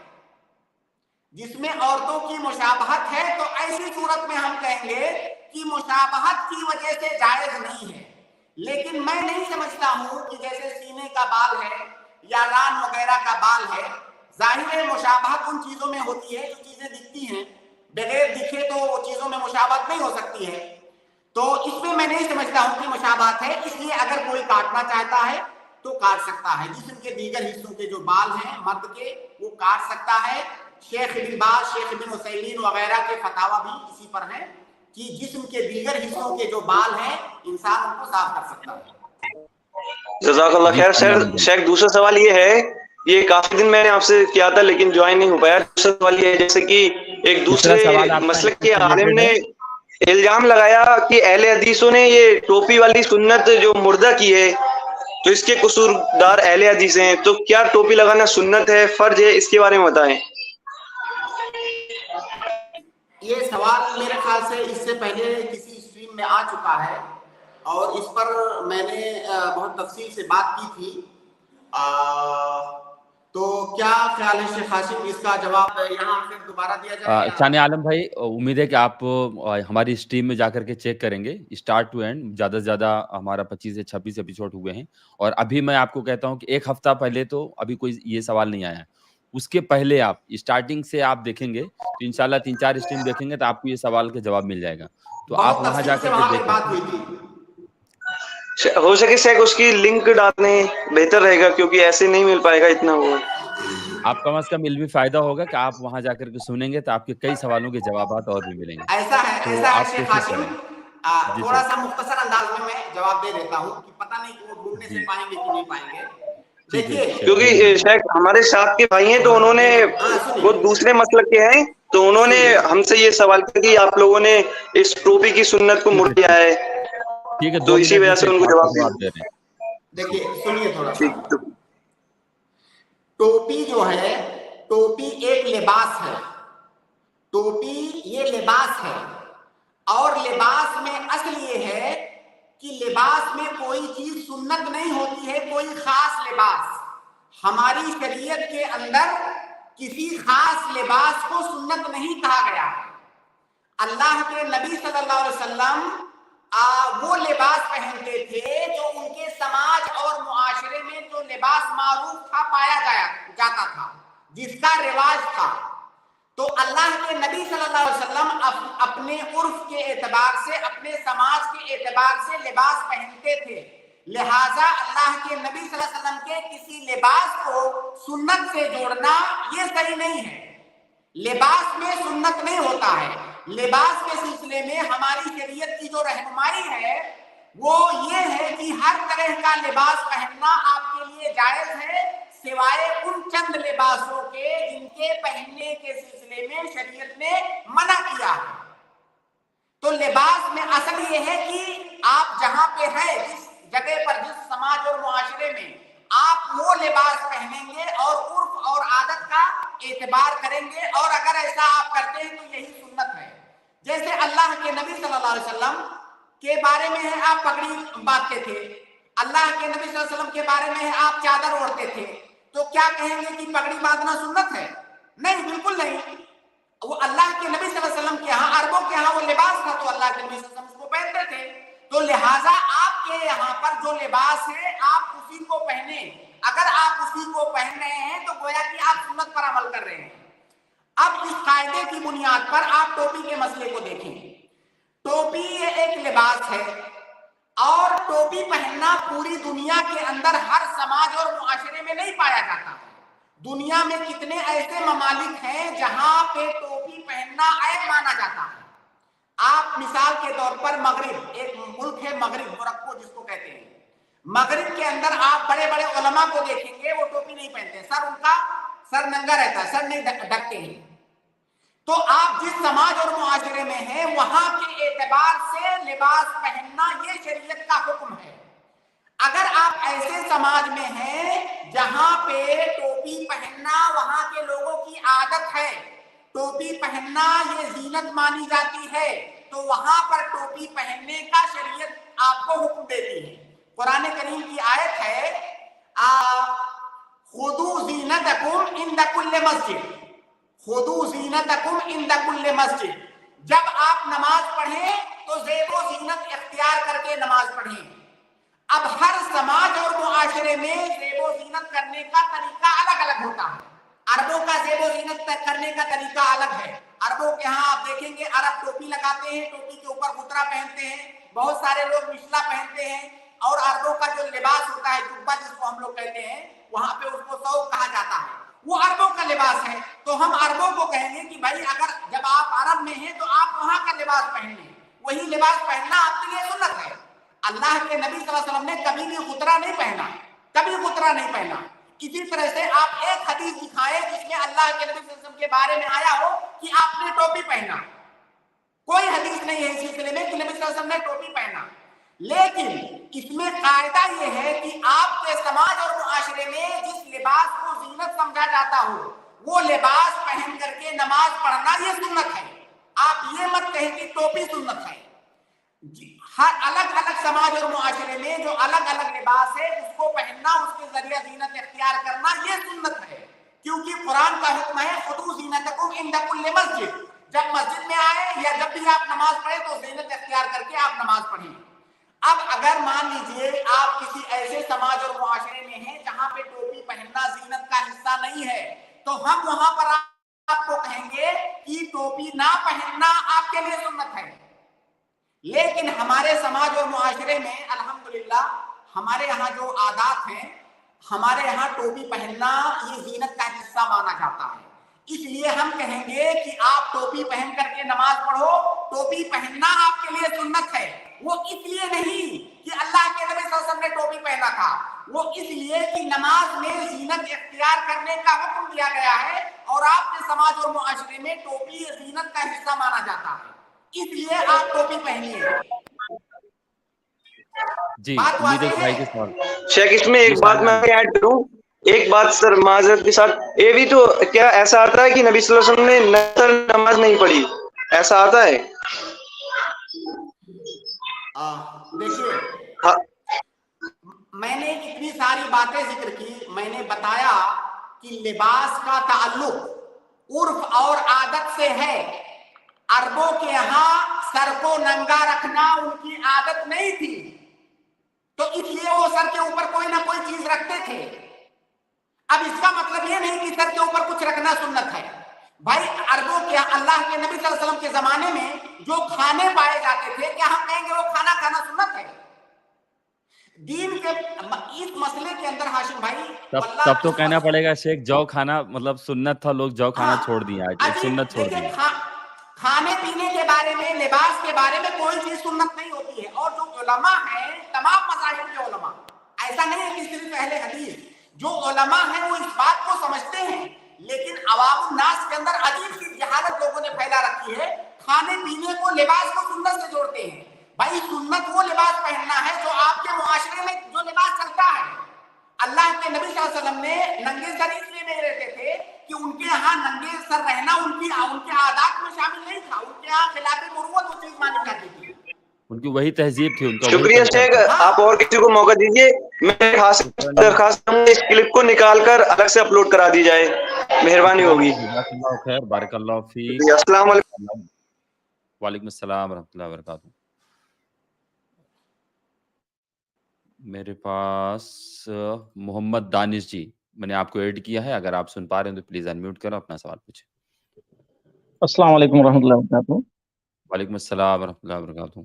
जिसमें औरतों की मुशाबहत है, तो ऐसी सूरत में हम कहेंगे कि मुशाबहत की वजह से जायज नहीं है। लेकिन मैं नहीं समझता हूं कि जैसे सीने का बाल है या रान वगैरह का बाल है, जाहिर है मुशाबहत उन चीजों में होती है जो चीजें दिखती हैं, बगैर दिखे तो वो चीजों में मुशाबहत नहीं हो सकती है। तो इसमें मैं नहीं समझता हूं कि मुशाबहत है, इसलिए अगर कोई काटना चाहता है तो काट सकता है। जिस्म के दीगर हिस्सों के जो बाल हैं मर्द के, वो काट सकता है। शेख इब्न बाज, शेख इब्न उसैमीन वगैरह के फतावा भी इसी पर हैं कि जिस्म के दीगर हिस्सों के जो बाल हैं इंसान उनको साफ कर सकता है। जज़ाकल्लाह खैर। सर शेख, दूसरा सवाल ये है, ये काफी दिन मैंने आपसे किया था लेकिन ज्वाइन नहीं हो पाया। दूसरा सवाल ये है, जैसे कि एक दूसरे मसलक के आलिम ने इल्जाम लगाया कि अहले हदीसों ने ये टोपी वाली सुन्नत जो मुर्दा की है तो इसके कसूरदार अहले हदीस हैं, तो क्या टोपी लगाना सुन्नत है, फर्ज है? इसके बारे में बताएं। ये सवाल मेरे ख्याल से इससे पहले किसी स्ट्रीम में आ चुका है और इस पर मैंने बहुत तफसील से बात की थी। तो क्या ख्याल है शेख हाशिम, इसका जवाब यहाँ फिर दोबारा दिया जाए? शान आलम भाई, उम्मीद है कि आप हमारी स्ट्रीम में जाकर के चेक करेंगे स्टार्ट टू एंड। ज्यादा से ज्यादा हमारा 25 से 26 एपिसोड हुए हैं, और अभी मैं आपको कहता हूं कि एक हफ्ता पहले तो अभी कोई ये सवाल नहीं आया है। उसके पहले आप स्टार्टिंग से आप देखेंगे तो इंशाल्लाह 3-4 स्ट्रीम देखेंगे तो आपको ये सवाल का जवाब मिल जाएगा। तो आप वहां जाकर के देखें। हो सके शेख उसकी लिंक डालने बेहतर रहेगा, क्योंकि ऐसे नहीं मिल पाएगा इतना। वो आप कम से कम भी फायदा होगा कि आप वहां जाकर के सुनेंगे तो आपके कई सवालों के जवाब और भी मिलेंगे। ऐसा है, तो ऐसा है आप शेख हाशिम, थोड़ा सा मुख्तसर अंदाज में मैं जवाब दे देता हूँ कि पता नहीं कि वो ढूंढने से पाएंगे कि नहीं पाएंगे। देखिए, क्योंकि शेख हमारे साथ के भाई हैं तो उन्होंने, वो दूसरे मसलक के हैं, तो उन्होंने हमसे ये सवाल किया कि आप लोगों ने इस टोपी की सुन्नत को मुड़ दिया है, ठीक है, तो इसी वजह से उनको जवाब दे रहे हैं। देखिए सुनिए थोड़ा सा। टोपी जो है, टोपी एक लिबास है, टोपी ये लिबास है, और लिबास में असल ये है कि लिबास में कोई चीज सुन्नत नहीं होती है, कोई खास लिबास। हमारी शरीयत के अंदर किसी खास लिबास को सुन्नत नहीं कहा गया है। अल्लाह के नबी सल्लल्लाहु अलैहि वसल्लम वो लिबास पहनते थे जो उनके समाज और मुआशरे में जो लिबास मारूफ था, पाया जाता था, जिसका रिवाज था। तो अल्लाह के नबी सल्लल्लाहु अलैहि वसल्लम अपने उर्फ के एतबार से, अपने समाज के एतबार से लिबास पहनते थे। लिहाजा अल्लाह के नबी सल्लल्लाहु अलैहि वसल्लम के किसी लिबास को सुन्नत से जोड़ना ये सही नहीं है। लिबास में सुन्नत नहीं होता है। लिबास के सिलसिले में हमारी शरीयत की जो रहनुमाई है वो ये है कि हर तरह का लिबास पहनना आपके लिए जायज है, सिवाय उन चंद लिबासों के जिनके पहनने के सिलसिले में शरीयत ने मना किया है। तो लिबास में असल ये है कि आप जहां पे हैं, जिस जगह पर, जिस समाज और मुआशरे में, आप वो लिबास पहनेंगे और उर्फ और आदत का एतबार करेंगे, और अगर ऐसा आप करते हैं तो यही सुन्नत है। जैसे अल्लाह के नबी सल्लल्लाहु अलैहि वसल्लम के बारे में है आप पगड़ी बांधते थे, अल्लाह के नबी सल्लल्लाहु अलैहि वसल्लम के बारे में है आप चादर ओढ़ते थे, तो क्या कहेंगे कि पगड़ी बांधना सुन्नत है? नहीं, बिल्कुल नहीं। वो अल्लाह के नबी सल्लल्लाहु अलैहि वसल्लम के यहाँ, अरबों के यहाँ वो लिबास था, तो अल्लाह के नबी सल्लल्लाहु अलैहि वसल्लम उसको पहनते थे। तो लिहाजा आपके यहाँ पर जो लिबास है आप उसी को पहने। अगर आप उसी को पहन रहे हैं तो गोया कि आप सुन्नत पर अमल कर रहे हैं। अब इस कायदे की बुनियाद पर आप टोपी के मसले को देखें। टोपी ये एक लिबास है, और टोपी पहनना पूरी दुनिया के अंदर हर समाज और मुआशरे में नहीं पाया जाता। दुनिया में कितने ऐसे ममालिक हैं जहां पे टोपी पहनना ऐब माना जाता है। आप मिसाल के तौर पर मगरिब, एक मुल्क है मगरिब, मोरक्को जिसको कहते हैं, मगरिब के अंदर आप बड़े बड़े उलमा को देखेंगे वो टोपी नहीं पहनते, उनका सर नंगा रहता है, सर नहीं ढकते हैं। तो आप जिस समाज और मुआशरे में हैं वहां के एतबार से लिबास पहनना ये शरीयत का हुक्म है। अगर आप ऐसे समाज में हैं जहां पे टोपी पहनना वहां के लोगों की आदत है, टोपी पहनना ये जीनत मानी जाती है, तो वहां पर टोपी पहनने का शरीयत आपको हुक्म देती है। कुरान करीम की आयत है, खुदू ज़ीनतकुम इंद कुल्ल मस्जिद, खुदू ज़ीनतकुम इंद कुल्ल मस्जिद। जब आप नमाज पढ़ें तो ज़ेबो ज़ीनत इख्तियार करके नमाज पढ़ें। अब हर समाज और मुआशरे में ज़ेबो ज़ीनत करने का तरीका अलग अलग होता है। अरबों का ज़ेबो ज़ीनत करने का तरीका अलग है। अरबों के यहाँ आप देखेंगे अरब टोपी लगाते हैं, टोपी के ऊपर गुतरा पहनते हैं, बहुत सारे लोग मिशला पहनते हैं, और अरबों का जो लिबास होता है, जुब्बा जिसको हम लोग कहते हैं, वहां पे उसको सौब कहा जाता है, वो अरबों का लिबास है। तो हम अरबों को कहेंगे कि भाई अगर जब आप अरब में हैं तो आप वहां का लिबास पहन लें, वही लिबास पहनना आपके लिए सुन्नत है। अल्लाह के नबी सल्लल्लाहु अलैहि वसल्लम ने कभी भी गुतरा नहीं पहना, कभी गुतरा नहीं पहना। इसी तरह से आप एक हदीस दिखाएं जिसमें अल्लाह के नबी सल्लल्लाहु अलैहि वसल्लम के बारे में आया हो कि आपने टोपी पहना। कोई हदीस नहीं है इस सिलसिले में कि नबी सल्लल्लाहु अलैहि वसल्लम ने टोपी पहना। लेकिन इसमें कायदा ये है कि आपके समाज और मुआशरे में जिस लिबास को जीनत समझा जाता हो वो लिबास पहन करके नमाज पढ़ना ये सुन्नत है। आप ये मत कहें कि टोपी सुन्नत है। हर अलग अलग समाज और मुआशरे में जो अलग अलग लिबास है उसको पहनना, उसके जरिए जीनत इख्तियार करना ये सुन्नत है, क्योंकि कुरान का हुक्म है खुदू ज़ीनतकुम इंद कुल्ल मस्जिद। जब मस्जिद में आए या जब भी आप नमाज पढ़े तो जीनत इख्तियार करके आप नमाज पढ़ें। अब अगर मान लीजिए आप किसी ऐसे समाज और मुआशरे में हैं जहां पे टोपी पहनना जीनत का हिस्सा नहीं है, तो हम वहां पर आपको कहेंगे कि टोपी ना पहनना आपके लिए सुन्नत है। लेकिन हमारे समाज और मुआशरे में अल्हम्दुलिल्लाह हमारे यहाँ जो आदात हैं, हमारे यहाँ टोपी पहनना ये जीनत का हिस्सा माना जाता है। इसलिए हम कहेंगे कि आप टोपी पहन करके नमाज पढ़ो। टोपी पहनना आपके लिए सुन्नत है। वो इसलिए नहीं कि अल्लाह के नबी सल्लल्लाहु अलैहि वसल्लम ने टोपी पहना था, वो इसलिए कि नमाज में जीनत इख्तियार करने का हुक्म दिया गया है और आपके समाज और मुआशरे में टोपी जीनत का हिस्सा माना जाता है, इसलिए आप टोपी पहनिए। जी, भाई के सवाल। शेख इसमें एक बात मैं ऐड करूं, ایک بات سر معذرت کے ساتھ، یہ بھی تو کیا ایسا آتا ہے کہ نبی صلی اللہ علیہ وسلم نے نفل نماز نہیں پڑھی، ایسا آتا ہے؟ دیکھیے ہاں میں نے اتنی ساری باتیں ذکر کی، میں نے بتایا کہ لباس کا تعلق عرف اور عادت سے ہے. عربوں کے یہاں سر کو ننگا رکھنا ان کی عادت نہیں تھی، تو اس لیے وہ سر کے اوپر کوئی نہ کوئی چیز رکھتے تھے. اب اس کا مطلب یہ نہیں کہ سر کے اوپر کچھ رکھنا سنت ہے. بھائی عربوں کے اللہ کے نبی صلی اللہ علیہ وسلم کے زمانے میں جو کھانے پائے جاتے تھے، کیا ہم کہیں گے وہ کھانا کھانا سنت ہے؟ دین کے اس مسئلے کے اندر ہاشم بھائی تب تو کہنا پڑے گا شیخ جو کھانا مطلب سنت تھا، لوگ جو کھانا چھوڑ دیا، سنت چھوڑ دی. کھانے پینے کے بارے میں، لباس کے بارے میں کوئی چیز سنت نہیں ہوتی ہے. اور جو علماء ہیں، تمام مذاہب کے علماء، ایسا نہیں ہے کہ صرف اہل حدیث، جو علماء ہیں وہ اس بات کو سمجھتے ہیں، لیکن عوام الناس کے اندر عجیب سی جہالت لوگوں نے پھیلا رکھی ہے. کھانے پینے کو، لباس کو سنت سے جوڑتے ہیں. بھائی سنت وہ لباس پہننا ہے جو آپ کے معاشرے میں جو لباس چلتا ہے. اللہ کے نبی صلی اللہ علیہ وسلم نے ننگے سر اس لیے نہیں رہتے تھے کہ ان کے ہاں ننگے سر رہنا ان کے عادات میں شامل نہیں تھا. ان کے ہاں خلاف مروت وہ چیز مانی جاتی تھی. ان کی وہی تہذیب تھی، ان کا شکریہ شیخ. آپ اور کسی کو موقع دیجیے. میں درخواست کروں اس کلپ کو نکال کر الگ سے اپلوڈ کرا دی جائے، مہربانی ہوگی. خیر، بارک اللہ فیک. السلام علیکم. وعلیکم السلام ورحمۃ اللہ وبرکاتہ. میرے پاس محمد دانش جی، میں نے آپ کو ایڈ کیا ہے، اگر آپ سن پا رہے ہیں تو پلیز انمیوٹ کرو، اپنا سوال پوچھیں. السلام علیکم ورحمۃ اللہ وبرکاتہ. وعلیکم السلام ورحمۃ اللہ وبرکاتہ.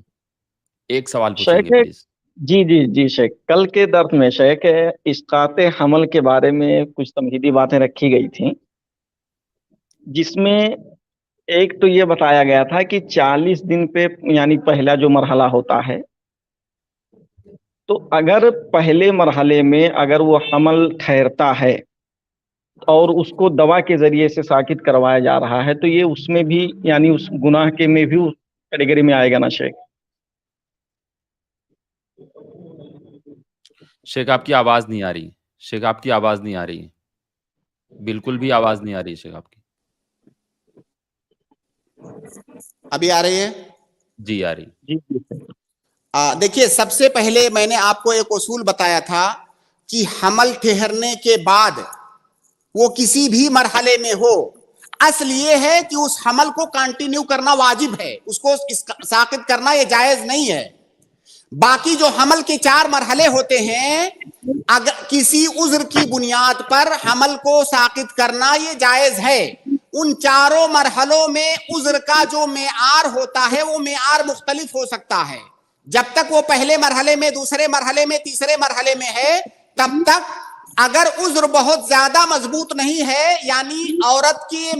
ایک سوال پوچھیں گے پلیز. جی شیخ، کل کے درس میں شیخ اسقاط حمل کے بارے میں کچھ تمہیدی باتیں رکھی گئی تھیں، جس میں ایک تو یہ بتایا گیا تھا کہ 40 دن پہ یعنی پہلا جو مرحلہ ہوتا ہے، تو اگر پہلے مرحلے میں اگر وہ حمل ٹھہرتا ہے اور اس کو دوا کے ذریعے سے ساکت کروایا جا رہا ہے، تو یہ اس میں بھی یعنی اس گناہ کے میں بھی اس کیٹیگری میں آئے گا نا شیخ؟ شیخ آپ کی آواز نہیں آ رہی. شیخ آپ کی آواز نہیں آ رہی، بالکل بھی آواز نہیں آ رہی شیخ آپ کی. ابھی آ رہی ہے؟ جی آ رہی. دیکھیے، سب سے پہلے میں نے آپ کو ایک اصول بتایا تھا کہ حمل ٹھہرنے کے بعد وہ کسی بھی مرحلے میں ہو، اصل یہ ہے کہ اس حمل کو کنٹینیو کرنا واجب ہے، اس کو ساقط کرنا یہ جائز نہیں ہے. باقی جو حمل کے 4 مرحلے ہوتے ہیں، اگر کسی عذر کی بنیاد پر حمل کو ساقط کرنا یہ جائز ہے. ان 4 مرحلوں میں عذر کا جو معیار ہوتا ہے وہ معیار مختلف ہو سکتا ہے. جب تک وہ پہلے مرحلے میں، دوسرے مرحلے میں، تیسرے مرحلے میں ہے، تب تک اگر عذر بہت زیادہ مضبوط نہیں ہے، یعنی عورت کی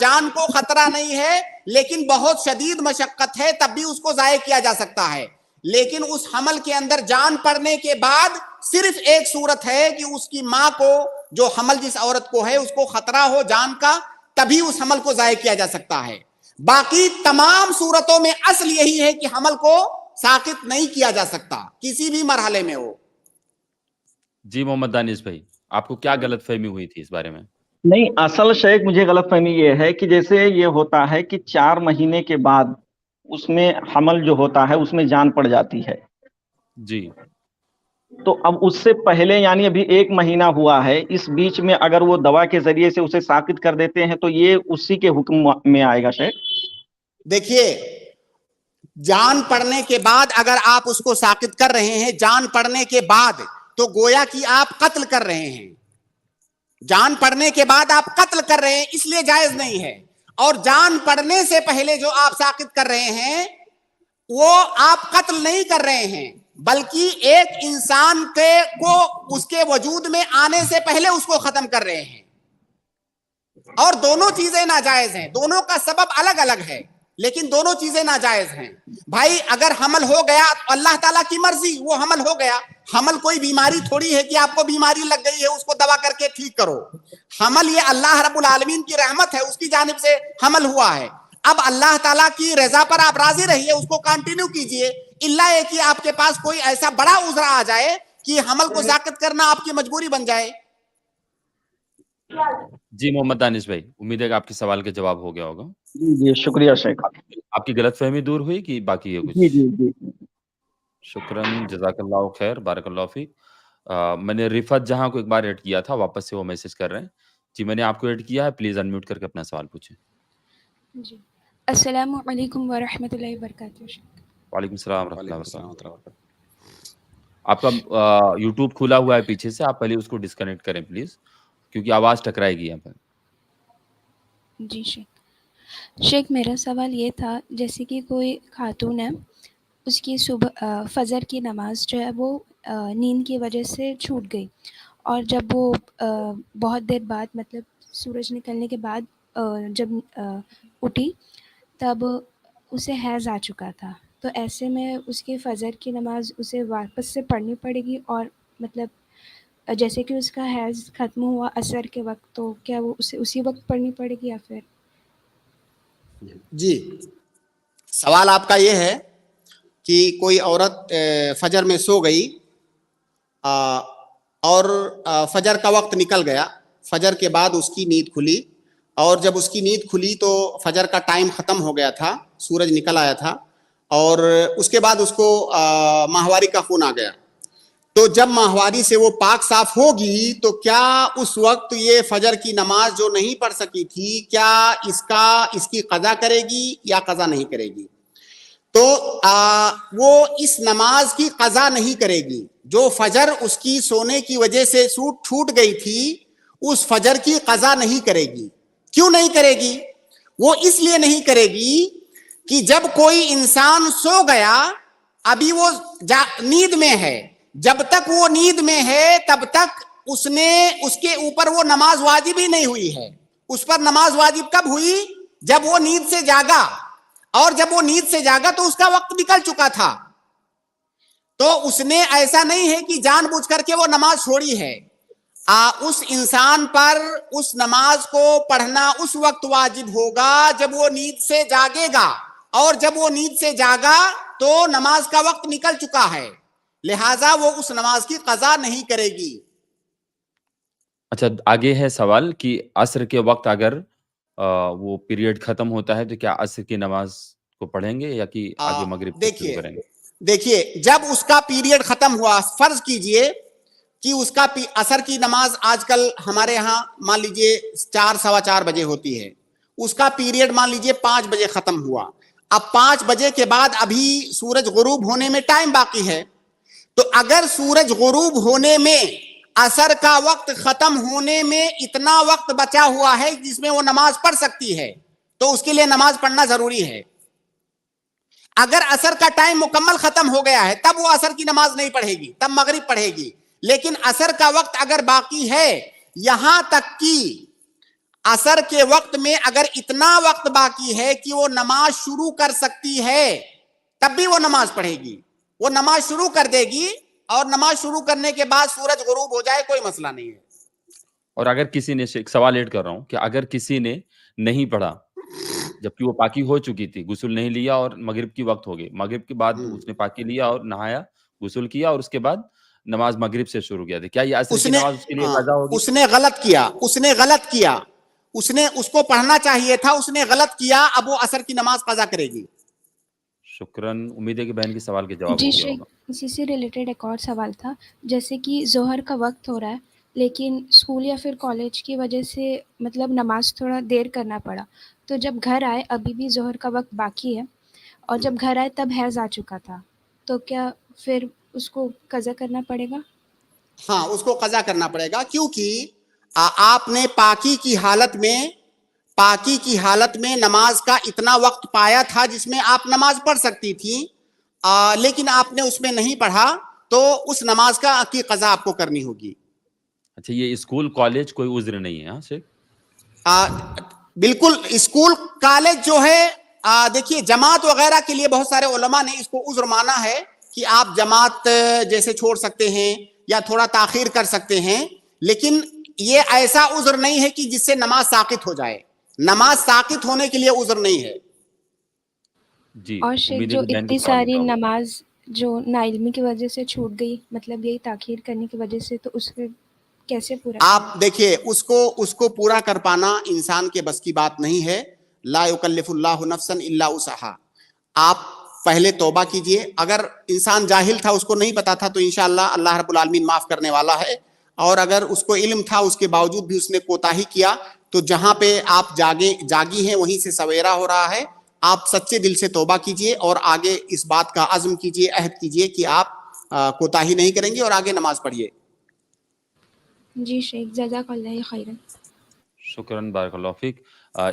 جان کو خطرہ نہیں ہے لیکن بہت شدید مشقت ہے، تب بھی اس کو ضائع کیا جا سکتا ہے. لیکن اس حمل کے اندر جان پڑنے کے بعد صرف ایک صورت ہے کہ اس کی ماں کو، جو حمل جس عورت کو ہے، اس کو خطرہ ہو جان کا، تبھی اس حمل کو ضائع کیا جا سکتا ہے. باقی تمام صورتوں میں اصل یہی ہے کہ حمل کو ساقط نہیں کیا جا سکتا، کسی بھی مرحلے میں ہو. جی محمد دانش بھائی، آپ کو کیا غلط فہمی ہوئی تھی اس بارے میں؟ نہیں، اصل شیخ مجھے غلط فہمی یہ ہے کہ جیسے یہ ہوتا ہے کہ 4 مہینے کے بعد اس میں حمل جو ہوتا ہے اس میں جان پڑ جاتی ہے. جی. تو اب اس سے پہلے یعنی ابھی 1 مہینہ ہوا ہے، اس بیچ میں اگر وہ دوا کے ذریعے سے اسے ساقط کر دیتے ہیں تو یہ اسی کے حکم میں آئے گا شیخ؟ دیکھیے، جان پڑنے کے بعد اگر آپ اس کو ساقط کر رہے ہیں، جان پڑنے کے بعد، تو گویا کہ آپ قتل کر رہے ہیں. جان پڑنے کے بعد آپ قتل کر رہے ہیں، اس لیے جائز نہیں ہے. اور جان پڑنے سے پہلے جو آپ ساقط کر رہے ہیں وہ آپ قتل نہیں کر رہے ہیں، بلکہ ایک انسان کو اس کے وجود میں آنے سے پہلے اس کو ختم کر رہے ہیں. اور دونوں چیزیں ناجائز ہیں، دونوں کا سبب الگ الگ ہے لیکن دونوں چیزیں ناجائز ہیں. بھائی اگر حمل ہو گیا، اللہ تعالیٰ کی مرضی، وہ حمل ہو گیا. حمل کوئی بیماری تھوڑی ہے کہ آپ کو بیماری لگ گئی ہے اس کو دوا کر کے ٹھیک کرو. حمل یہ اللہ رب العالمین کی رحمت ہے، اس کی جانب سے حمل ہوا ہے. اب اللہ تعالیٰ کی رضا پر آپ راضی رہیے، اس کو کنٹینیو کیجئے، اللہ ہے کہ آپ کے پاس کوئی ایسا بڑا عذر آ جائے کہ حمل کو ساقط کرنا آپ کی مجبوری بن جائے. जी मोहम्मद दानिश भाई, उम्मीद है कि आपके सवाल का जवाब हो गया होगा। जी जी शुक्रिया शेख। आपकी गलतफहमी दूर हुई कि बाकी है कुछ? जी जी जी शुक्रन, जज़ाकल्लाहु खैर, बारकल्लाहु फ़ीक। मैंने रिफ़त जहाँ को एक बार ऐड किया था, वापस से वो मैसेज कर रहे हैं। जी, मैंने आपको ऐड किया है, प्लीज़ अनम्यूट करके अपना सवाल पूछें। जी, अस्सलामु अलैकुम व रहमतुल्लाहि व बरकातुहू। वालेकुम सलाम व रहमतुल्लाहि व बरकातुहू। आपका यूट्यूब खुला हुआ है पीछे से, आप पहले उसको डिस्कनेक्ट करें प्लीज़, क्योंकि आवाज़ टकराएगी यहाँ पर। जी शेख। शेख मेरा सवाल ये था, जैसे कि कोई खातून है, उसकी सुबह फ़जर की नमाज़ जो है वो नींद की वजह से छूट गई, और जब वो बहुत देर बाद, मतलब सूरज निकलने के बाद जब उठी, तब उसे हैज़ आ चुका था। तो ऐसे में उसकी फ़जर की नमाज़ उसे वापस से पढ़नी पड़ेगी, और मतलब जैसे कि उसका हैज़ ख़त्म हुआ असर के वक़्त, तो क्या वो उसे उसी वक़्त पढ़नी पड़ेगी या फिर? जी, सवाल आपका ये है कि कोई औरत फजर में सो गई और फजर का वक्त निकल गया, फजर के बाद उसकी नींद खुली, और जब उसकी नींद खुली तो फजर का टाइम ख़त्म हो गया था, सूरज निकल आया था, और उसके बाद उसको माहवारी का खून आ गया। तो जब माहवारी से वो पाक साफ होगी तो क्या उस वक्त ये फजर की नमाज जो नहीं पढ़ सकी थी, क्या इसकी कज़ा करेगी या कज़ा नहीं करेगी? तो वो इस नमाज की कज़ा नहीं करेगी। जो फजर उसकी सोने की वजह से छूट गई थी, उस फजर की कज़ा नहीं करेगी। क्यों नहीं करेगी? वो इसलिए नहीं करेगी कि जब कोई इंसान सो गया, अभी वो नींद में है, जब तक वो नींद में है तब तक उसके ऊपर वो नमाज वाजिब ही नहीं हुई है। उस पर नमाज वाजिब कब हुई? जब वो नींद से जागा, और जब वो नींद से जागा तो उसका वक्त निकल चुका था। तो उसने ऐसा नहीं है कि जानबूझ करके वो नमाज छोड़ी है। उस इंसान पर उस नमाज को पढ़ना उस वक्त वाजिब होगा जब वो नींद से जागेगा, और जब वो नींद से जागा तो नमाज का वक्त निकल चुका है, लिहाजा वो उस नमाज की कज़ा नहीं करेगी। अच्छा, आगे है सवाल कि असर के वक्त अगर वो पीरियड खत्म होता है तो क्या असर की नमाज को पढ़ेंगे या कि आगे मगरिब से शुरू करेंगे? देखिए, जब उसका पीरियड खत्म हुआ, फर्ज कीजिए कि उसका असर की नमाज आजकल हमारे यहाँ मान लीजिए 4 सवा 4 बजे होती है, उसका पीरियड मान लीजिए 5 बजे खत्म हुआ। अब 5 बजे के बाद अभी सूरज गुरूब होने में टाइम बाकी है, तो अगर सूरज गुरूब होने में असर का वक्त खत्म होने में इतना वक्त बचा हुआ है जिसमें वो नमाज पढ़ सकती है, तो उसके लिए नमाज पढ़ना जरूरी है। अगर असर का टाइम मुकम्मल खत्म हो गया है तब वो असर की नमाज नहीं पढ़ेगी, तब मगरिब पढ़ेगी। लेकिन असर का वक्त अगर बाकी है, यहां तक कि असर के वक्त में अगर इतना वक्त बाकी है कि वो नमाज शुरू कर सकती है, तब भी वो नमाज पढ़ेगी। वो नमाज शुरू कर देगी, और नमाज शुरू करने के बाद सूरज गुरूब हो जाए, कोई मसला नहीं है। और अगर किसी ने, एक सवाल ऐड कर रहा हूं कि अगर किसी ने नहीं पढ़ा जबकि वो पाकी हो चुकी थी, गुस्ल नहीं लिया और मगरिब की वक्त हो गई, मगरिब के बाद उसने पाकी लिया और नहाया, गुस्ल किया और उसके बाद नमाज मगरिब से शुरू किया था, क्या ये असर की नमाज उसके लिए कज़ा होगी? उसने गलत किया, उसको पढ़ना चाहिए था, उसने गलत किया, अब वो असर की नमाज कज़ा करेगी। शुक्रन, उम्मीद है कि बहन के सवाल के जवाब जी हो गया शेख, होगा। इसी से रिलेटेड एक और सवाल था, जैसे कि ज़ोहर का वक्त हो रहा है, लेकिन स्कूल या फिर कॉलेज की वजह से मतलब नमाज थोड़ा देर करना पड़ा, तो जब घर आए अभी भी ज़ोहर का वक्त बाकी है, और जब घर आए तब हैज़ आ चुका था, तो क्या फिर उसको कज़ा करना पड़ेगा? हाँ, उसको कज़ा करना पड़ेगा, क्योंकि आपने पाकी की हालत में नमाज का इतना वक्त पाया था जिसमें आप नमाज पढ़ सकती थी, लेकिन आपने उसमें नहीं पढ़ा, तो उस नमाज की कज़ा आपको करनी होगी। अच्छा, ये स्कूल कॉलेज कोई उज्र नहीं है? हाँ शेख, बिल्कुल, स्कूल कॉलेज जो है, देखिए जमात वगैरह के लिए बहुत सारे उलमा ने इसको उज्र माना है कि आप जमात जैसे छोड़ सकते हैं या थोड़ा ताखीर कर सकते हैं, लेकिन ये ऐसा उज्र नहीं है कि जिससे नमाज साकित हो जाए। नमाज साकित होने के लिए उज्र नहीं है। जी, और शेख, जो इतनी सारी नमाज जो नाइल्मी की वजह से छूट गई, मतलब यही ताखीर करने की वजह से, तो उसके कैसे पूरा आप देखिए उसको पूरा कर पाना इंसान के बस की बात नहीं है। ला युकल्लिफुल्लाहु नफ्सन इल्ला उस्अहा। आप पहले तौबा कीजिए। अगर इंसान जाहिल था, उसको नहीं पता था, तो इंशाअल्लाह अल्लाह रब्बुल आलमीन माफ करने वाला है। और अगर उसको इल्म था, उसके बावजूद भी उसने कोताही किया, तो जहां पे आप जागी हैं वहीं से सवेरा हो रहा है। आप सच्चे दिल से तौबा कीजिए और आगे इस बात का अज़्म कीजिए, अहद कीजिए कि आप कोताही नहीं करेंगे और आगे नमाज पढ़िए। जी शेख, जज़ाकल्लाह खैरन। शुक्रन, बारकल्लाहु फीक।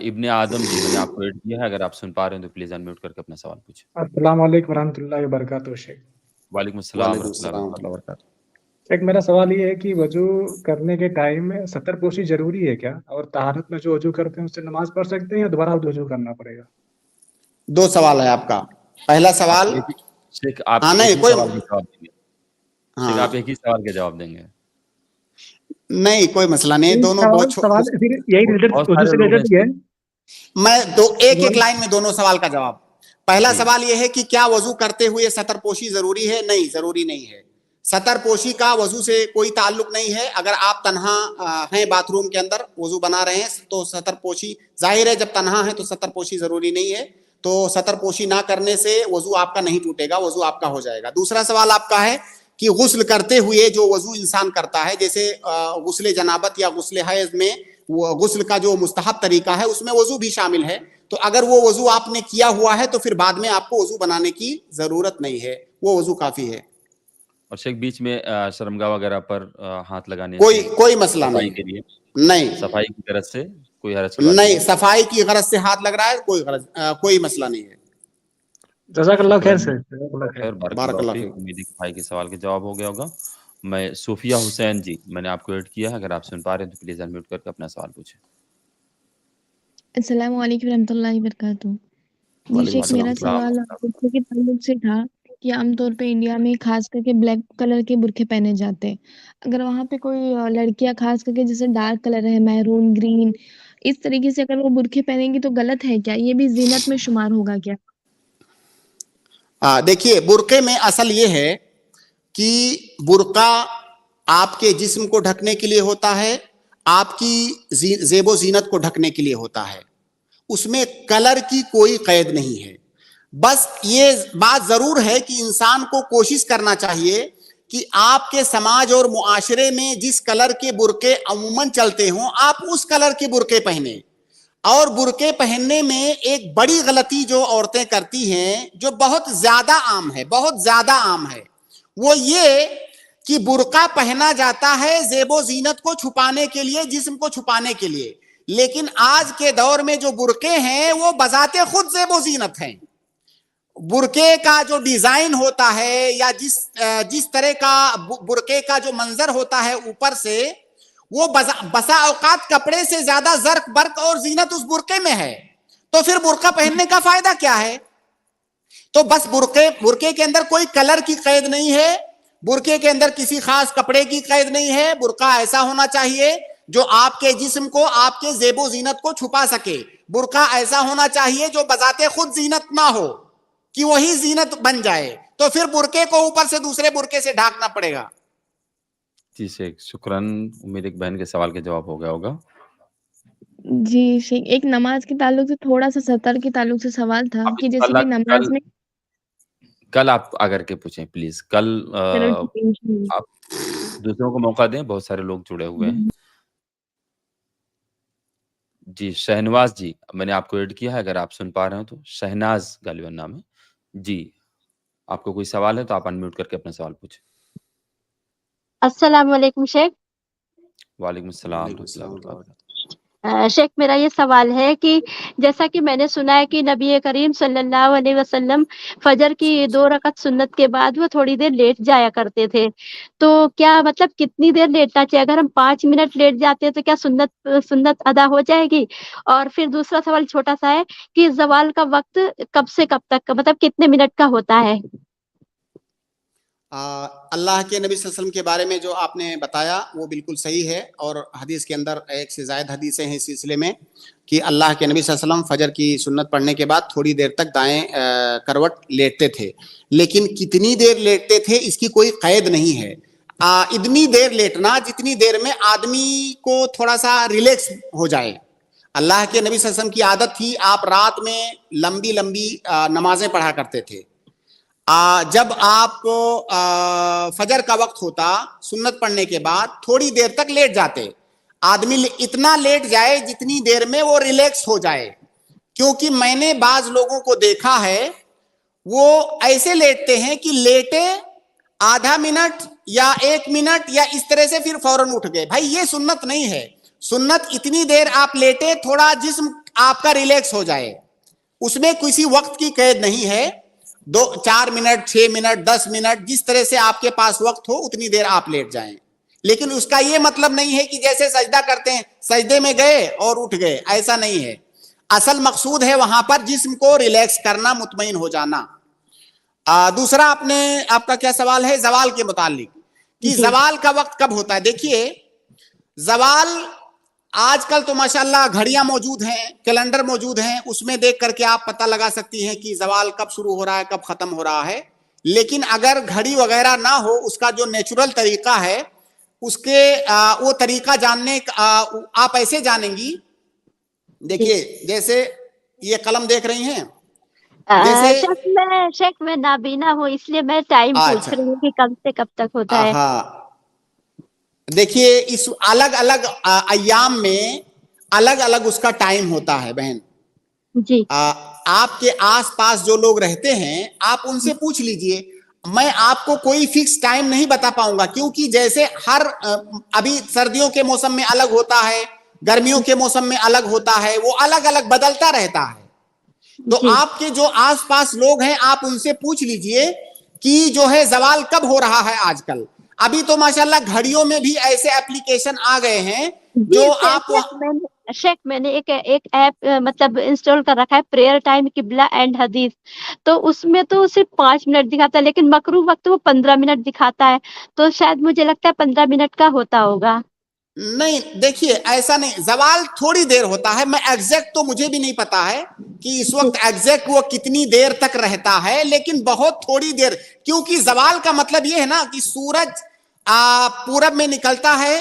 इब्ने आदम जी, मैंने आपको ऐड किया है, अगर आप सुन पा रहे हैं तो प्लीज अनम्यूट करके अपना सवाल पूछें। अस्सलाम वालेकुम वरहमतुल्लाहि वबरकातुहू शेख। वालेकुम अस्सलाम वालेकुम वरहमतुल्लाहि अस्सलाम वबरकातुहू। वबरकातुहू। एक मेरा सवाल ये है कि वजू करने के टाइम में सतरपोशी जरूरी है क्या, और तहारत में जो वजू करते हैं उससे नमाज पढ़ सकते हैं या दोबारा वजू करना पड़ेगा? दो सवाल है आपका। पहला सवाल, शेख आप हाँ, एक नहीं ही कोई, सवाल के जवाब देंगे। शेख आप हाँ एक ही सवाल के जवाब देंगे। नहीं कोई मसला नहीं, दोनों बहुत सवाल फिर यही रिलेटेड बहुत वजू सारे से लोग रिलेटेड ही है। मैं एक लाइन में दोनों सवाल का जवाब। पहला जी। सवाल यह है कि क्या वजू करते हुए सतरपोशी जरूरी है? नहीं, जरूरी नहीं है। सतरपोशी का वजू से कोई ताल्लुक नहीं है। अगर आप तन्हा हैं बाथरूम के अंदर वजू बना रहे हैं तो सतरपोशी, जाहिर है जब तन्हा है तो सतरपोशी जरूरी नहीं है। तो सतरपोशी ना करने से वजू आपका नहीं टूटेगा, वजू आपका हो जाएगा। दूसरा सवाल आपका है कि गुस्ल करते हुए जो वजू इंसान करता है, जैसे गुस्ल जनाबत या गुस्ल हैज में वो गुस्ल का जो मुस्तहब तरीका है उसमें वजू भी शामिल है। तो अगर वो वजू आपने किया हुआ है तो फिर बाद में आपको वजू बनाने की जरूरत नहीं है, वो वजू काफी है। और शेख बीच में शर्मगाह वगैरह पर हाथ लगाने कोई मसला सफाई नहीं, के लिए, नहीं सफाई की गरज से कोई हरज की बात नहीं, सफाई की गरज से हाथ लग रहा है, कोई मसला नहीं है। जज़ाकल्लाह खैर से। खैर, बारकल्लाह फीक। फीक। उम्मीद है कि भाई के सवाल के जवाब हो गया होगा। मैं सूफिया हुसैन जी, मैंने आपको ऐड किया है, अगर आप सुन पा रहे हैं तो प्लीज अनम्यूट करके अपना सवाल पूछें। अस्सलाम वालेकुम रहमतुल्लाहि वबरकातुहू। जी वालेकुम शेख, मेरा अस्सलाम। सवाल बुरखे के ताल्लुक से था कि आमतौर पे इंडिया में खास करके ब्लैक कलर के बुरखे पहने जाते हैं। अगर वहाँ पे कोई लड़कियां खास करके जैसे डार्क कलर है, मैरून, ग्रीन, इस तरीके से अगर वो बुरखे पहनेंगी तो गलत है क्या? ये भी जीनत में शुमार होगा क्या? देखिए, बुरके में असल ये है कि बुरका आपके जिस्म को ढकने के लिए होता है, आपकी जेबो जीनत को ढकने के लिए होता है। उसमें कलर की कोई कैद नहीं है। बस ये बात जरूर है कि इंसान को कोशिश करना चाहिए कि आपके समाज और मुआशरे में जिस कलर के बुरके अमूमन चलते हों, आप उस कलर के बुरके पहने। और बुरके पहनने में एक बड़ी गलती जो औरतें करती हैं, जो बहुत ज्यादा आम है, बहुत ज्यादा आम है, वो ये कि बुरका पहना जाता है जेबो जीनत को छुपाने के लिए, जिस्म को छुपाने के लिए। लेकिन आज के दौर में जो बुरके हैं वो बजाते खुद जेबो जीनत हैं। बुरके का जो डिजाइन होता है या जिस तरह का बुरके का जो मंजर होता है ऊपर से, वो बसा औकात कपड़े से ज्यादा जर्क बर्क और जीनत उस बुरके में है। तो फिर बुरका पहनने का फायदा क्या है? तो बस बुरके के अंदर कोई कलर की कैद नहीं है, बुरके के अंदर किसी खास कपड़े की कैद नहीं है। बुरका ऐसा होना चाहिए जो आपके जिस्म को, आपके जेबो जीनत को छुपा सके। बुरका ऐसा होना चाहिए जो बजाते खुद जीनत ना हो, कि वही जीनत बन जाए। तो फिर बुरके को ऊपर से दूसरे बुरके से ढाकना पड़ेगा। जी शेख, शुक्रन। उम्मीद है कि बहन के सवाल के जवाब हो गया होगा। जी शेख, एक नमाज के ताल्लुक से थोड़ा सा सतर के ताल्लुक से सवाल था कि जैसे कि नमाज में कल आप आकर के पूछें प्लीज। कल चलो ठीक है, इंशाल्लाह। आप दूसरों को मौका दें, बहुत सारे लोग जुड़े हुए हैं। जी शहनवाज जी, मैंने आपको ऐड किया है, अगर आप सुन पा रहे हो तो। शहनाज गालिबन नाम है जी। आपको कोई सवाल है तो आप अनम्यूट करके अपना सवाल पूछें। अस्सलाम वालेकुम शेख। वालेकुम अस्सलाम रहमतुल्लाहि व बरकातहू। शेख, मेरा ये सवाल है कि जैसा कि मैंने सुना है कि नबी करीम सल्लल्लाहु अलैहि वसल्लम फजर की 2 रकात सुन्नत के बाद वो थोड़ी देर लेट जाया करते थे। तो क्या मतलब कितनी देर लेटना चाहिए? अगर हम 5 मिनट लेट जाते हैं तो क्या सुन्नत अदा हो जाएगी? और फिर दूसरा सवाल छोटा-सा है कि ज़वाल का वक़्त कब से कब तक का, मतलब कितने मिनट का होता है? अल्लाह के नबी सल्लल्लाहु अलैहि वसल्लम के बारे में जो आपने बताया वो बिल्कुल सही है। और हदीस के अंदर एक से ज़ायद हदीसें हैं इस सिलसिले में कि अल्लाह के नबी सल्लल्लाहु अलैहि वसल्लम फजर की सुन्नत पढ़ने के बाद थोड़ी देर तक दाएं करवट लेटते थे। लेकिन कितनी देर लेटते थे इसकी कोई कैद नहीं है। इतनी देर लेटना जितनी देर में आदमी को थोड़ा सा रिलैक्स हो जाए। अल्लाह के नबी सल्लल्लाहु अलैहि वसल्लम की आदत थी, आप रात में लंबी लंबी नमाजें पढ़ा करते थे। जब आप फजर का वक्त होता, सुन्नत पढ़ने के बाद थोड़ी देर तक लेट जाते। आदमी इतना लेट जाए जितनी देर में वो रिलैक्स हो जाए, क्योंकि मैंने बाज लोगों को देखा है वो ऐसे लेटते हैं कि लेटे आधा मिनट या 1 मिनट या इस तरह से फिर फौरन उठ गए। भाई ये सुन्नत नहीं है। सुन्नत इतनी देर आप लेटे, थोड़ा जिस्म आपका रिलैक्स हो जाए, उसमें किसी वक्त की कैद नहीं है। 4 मिनट, 6 मिनट, 10 मिनट, जिस तरह से आपके पास वक्त हो उतनी देर आप लेट जाएं। लेकिन उसका ये मतलब नहीं है कि जैसे सजदा करते हैं सजदे में गए और उठ गए, ऐसा नहीं है। असल मकसूद है वहां पर जिस्म को रिलैक्स करना, मुतमईन हो जाना। दूसरा आपका क्या सवाल है जवाल के मुतालिक कि जवाल का वक्त कब होता है। देखिए जवाल आजकल तो माशाल्लाह घड़ियां मौजूद हैं, कैलेंडर मौजूद हैं, उसमें देख करके आप पता लगा सकती हैं कि जवाल कब शुरू हो रहा है, कब खत्म हो रहा है। लेकिन अगर घड़ी वगैरह ना हो, उसका जो नेचुरल तरीका है उसके वो तरीका जानने आप ऐसे जानेंगी। देखिए जैसे ये कलम देख रही हैं, जैसे शेख मैं नाबीना हूँ, इसलिए मैं टाइम पूछ रही हूँ कि कब से कब तक होता है। देखिए इस अलग अलग अय्याम में अलग अलग उसका टाइम होता है बहन जी। आपके आसपास जो लोग रहते हैं आप उनसे पूछ लीजिए। मैं आपको कोई फिक्स टाइम नहीं बता पाऊंगा, क्योंकि जैसे हर अभी सर्दियों के मौसम में अलग होता है, गर्मियों के मौसम में अलग होता है, वो अलग अलग बदलता रहता है। तो आपके जो आसपास लोग हैं आप उनसे पूछ लीजिए कि जो है जवाल कब हो रहा है आजकल। अभी तो माशाल्लाह घड़ियों में भी ऐसे एप्लीकेशन आ गए हैं जो आप शेख मैंने एक ऐप मतलब इंस्टॉल कर रखा है, प्रेयर टाइम किबला एंड हदीस। तो उसमें तो सिर्फ 5 मिनट दिखाता है, लेकिन मकरूह वक्त वो 15 मिनट दिखाता है। तो शायद मुझे लगता है 15 मिनट का होता होगा। नहीं देखिए ऐसा नहीं, जवाल थोड़ी देर होता है। मैं एग्जैक्ट तो मुझे भी नहीं पता है कि इस वक्त एग्जैक्ट वो कितनी देर तक रहता है, लेकिन बहुत थोड़ी देर, क्योंकि जवाल का मतलब ये है ना कि सूरज पूरब में निकलता है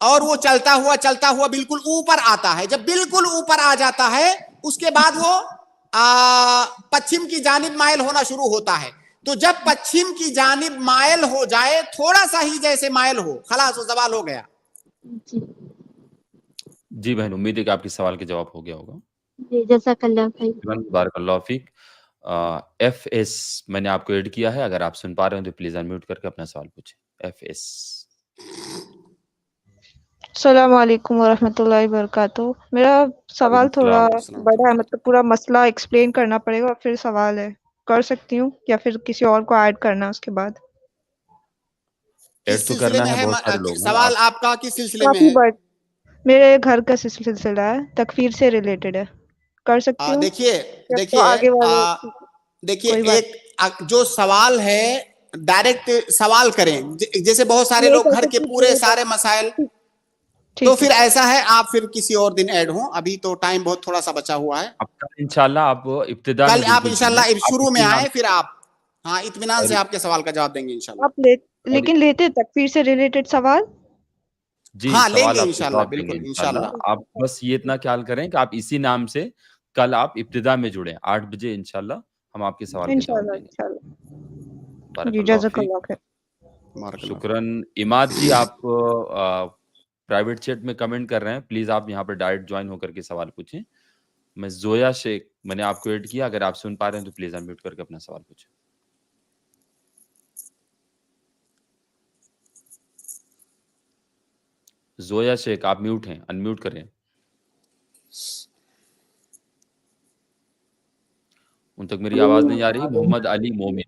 और वो चलता हुआ बिल्कुल ऊपर आता है। जब बिल्कुल ऊपर आ जाता है उसके बाद वो पश्चिम की जानिब माइल होना शुरू होता है। तो जब पश्चिम की जानिब माइल हो जाए, थोड़ा सा ही जैसे माइल हो, खलास वो जवाल हो गया। जी बहन, उम्मीद है कि आपके सवाल के जवाब हो गया होगा। जी जज़ाकल्लाह खैर। बारकल्लाह फीक। FS मैंने आपको ऐड किया है, अगर आप सुन पा रहे हो तो प्लीज अनम्यूट करके अपना सवाल पूछें। FS। अस्सलाम वालेकुम वरहमतुल्लाहि वबरकातुहू। मेरा सवाल थोड़ा बड़ा है, मतलब पूरा मसला एक्सप्लेन करना पड़ेगा और फिर सवाल है। कर सकती हूँ या फिर किसी और को ऐड करना उसके बाद? किस सिलसिले में है सवाल आपका? किस सिलसिले में है? मेरे घर का सिलसिला है, तकफीर से रिलेटेड है। कर सकती हूँ? देखिए एक जो सवाल है डायरेक्ट सवाल करें, जैसे बहुत सारे लोग घर के पूरे सारे मसाइल, तो फिर ऐसा है आप फिर किसी और दिन ऐड हो। अभी तो टाइम बहुत थोड़ा सा बचा हुआ है। इंशाल्लाह आप इब्तिदा कल आप इंशाल्लाह शुरू में आए, फिर आप इत्मीनान से आपके सवाल का जवाब देंगे इंशाल्लाह। आप लेकिन लेते तकफीर से रिलेटेड सवाल? जी लेंगे इंशाल्लाह, बिल्कुल इंशाल्लाह। आप बस ये इतना ख्याल करें कि आप इसी नाम से कल आप इब्तिदा में जुड़े 8 बजे इंशाल्लाह, हम आपके सवाल के जवाब देंगे। जी जज़ाकल्लाह खैर। शुक्रन। इमाद जी आप प्राइवेट चैट में कमेंट कर रहे हैं, प्लीज आप यहाँ पर डायरेक्ट ज्वाइन होकर के सवाल पूछें। मैं जोया शेख मैंने आपको ऐड किया, अगर आप सुन पा रहे हैं तो प्लीज अनम्यूट करके अपना सवाल पूछें। जोया शेख आप म्यूट हैं, अनम्यूट करें। उन तक मेरी आवाज नहीं आ रही। मोहम्मद अली मोमिन,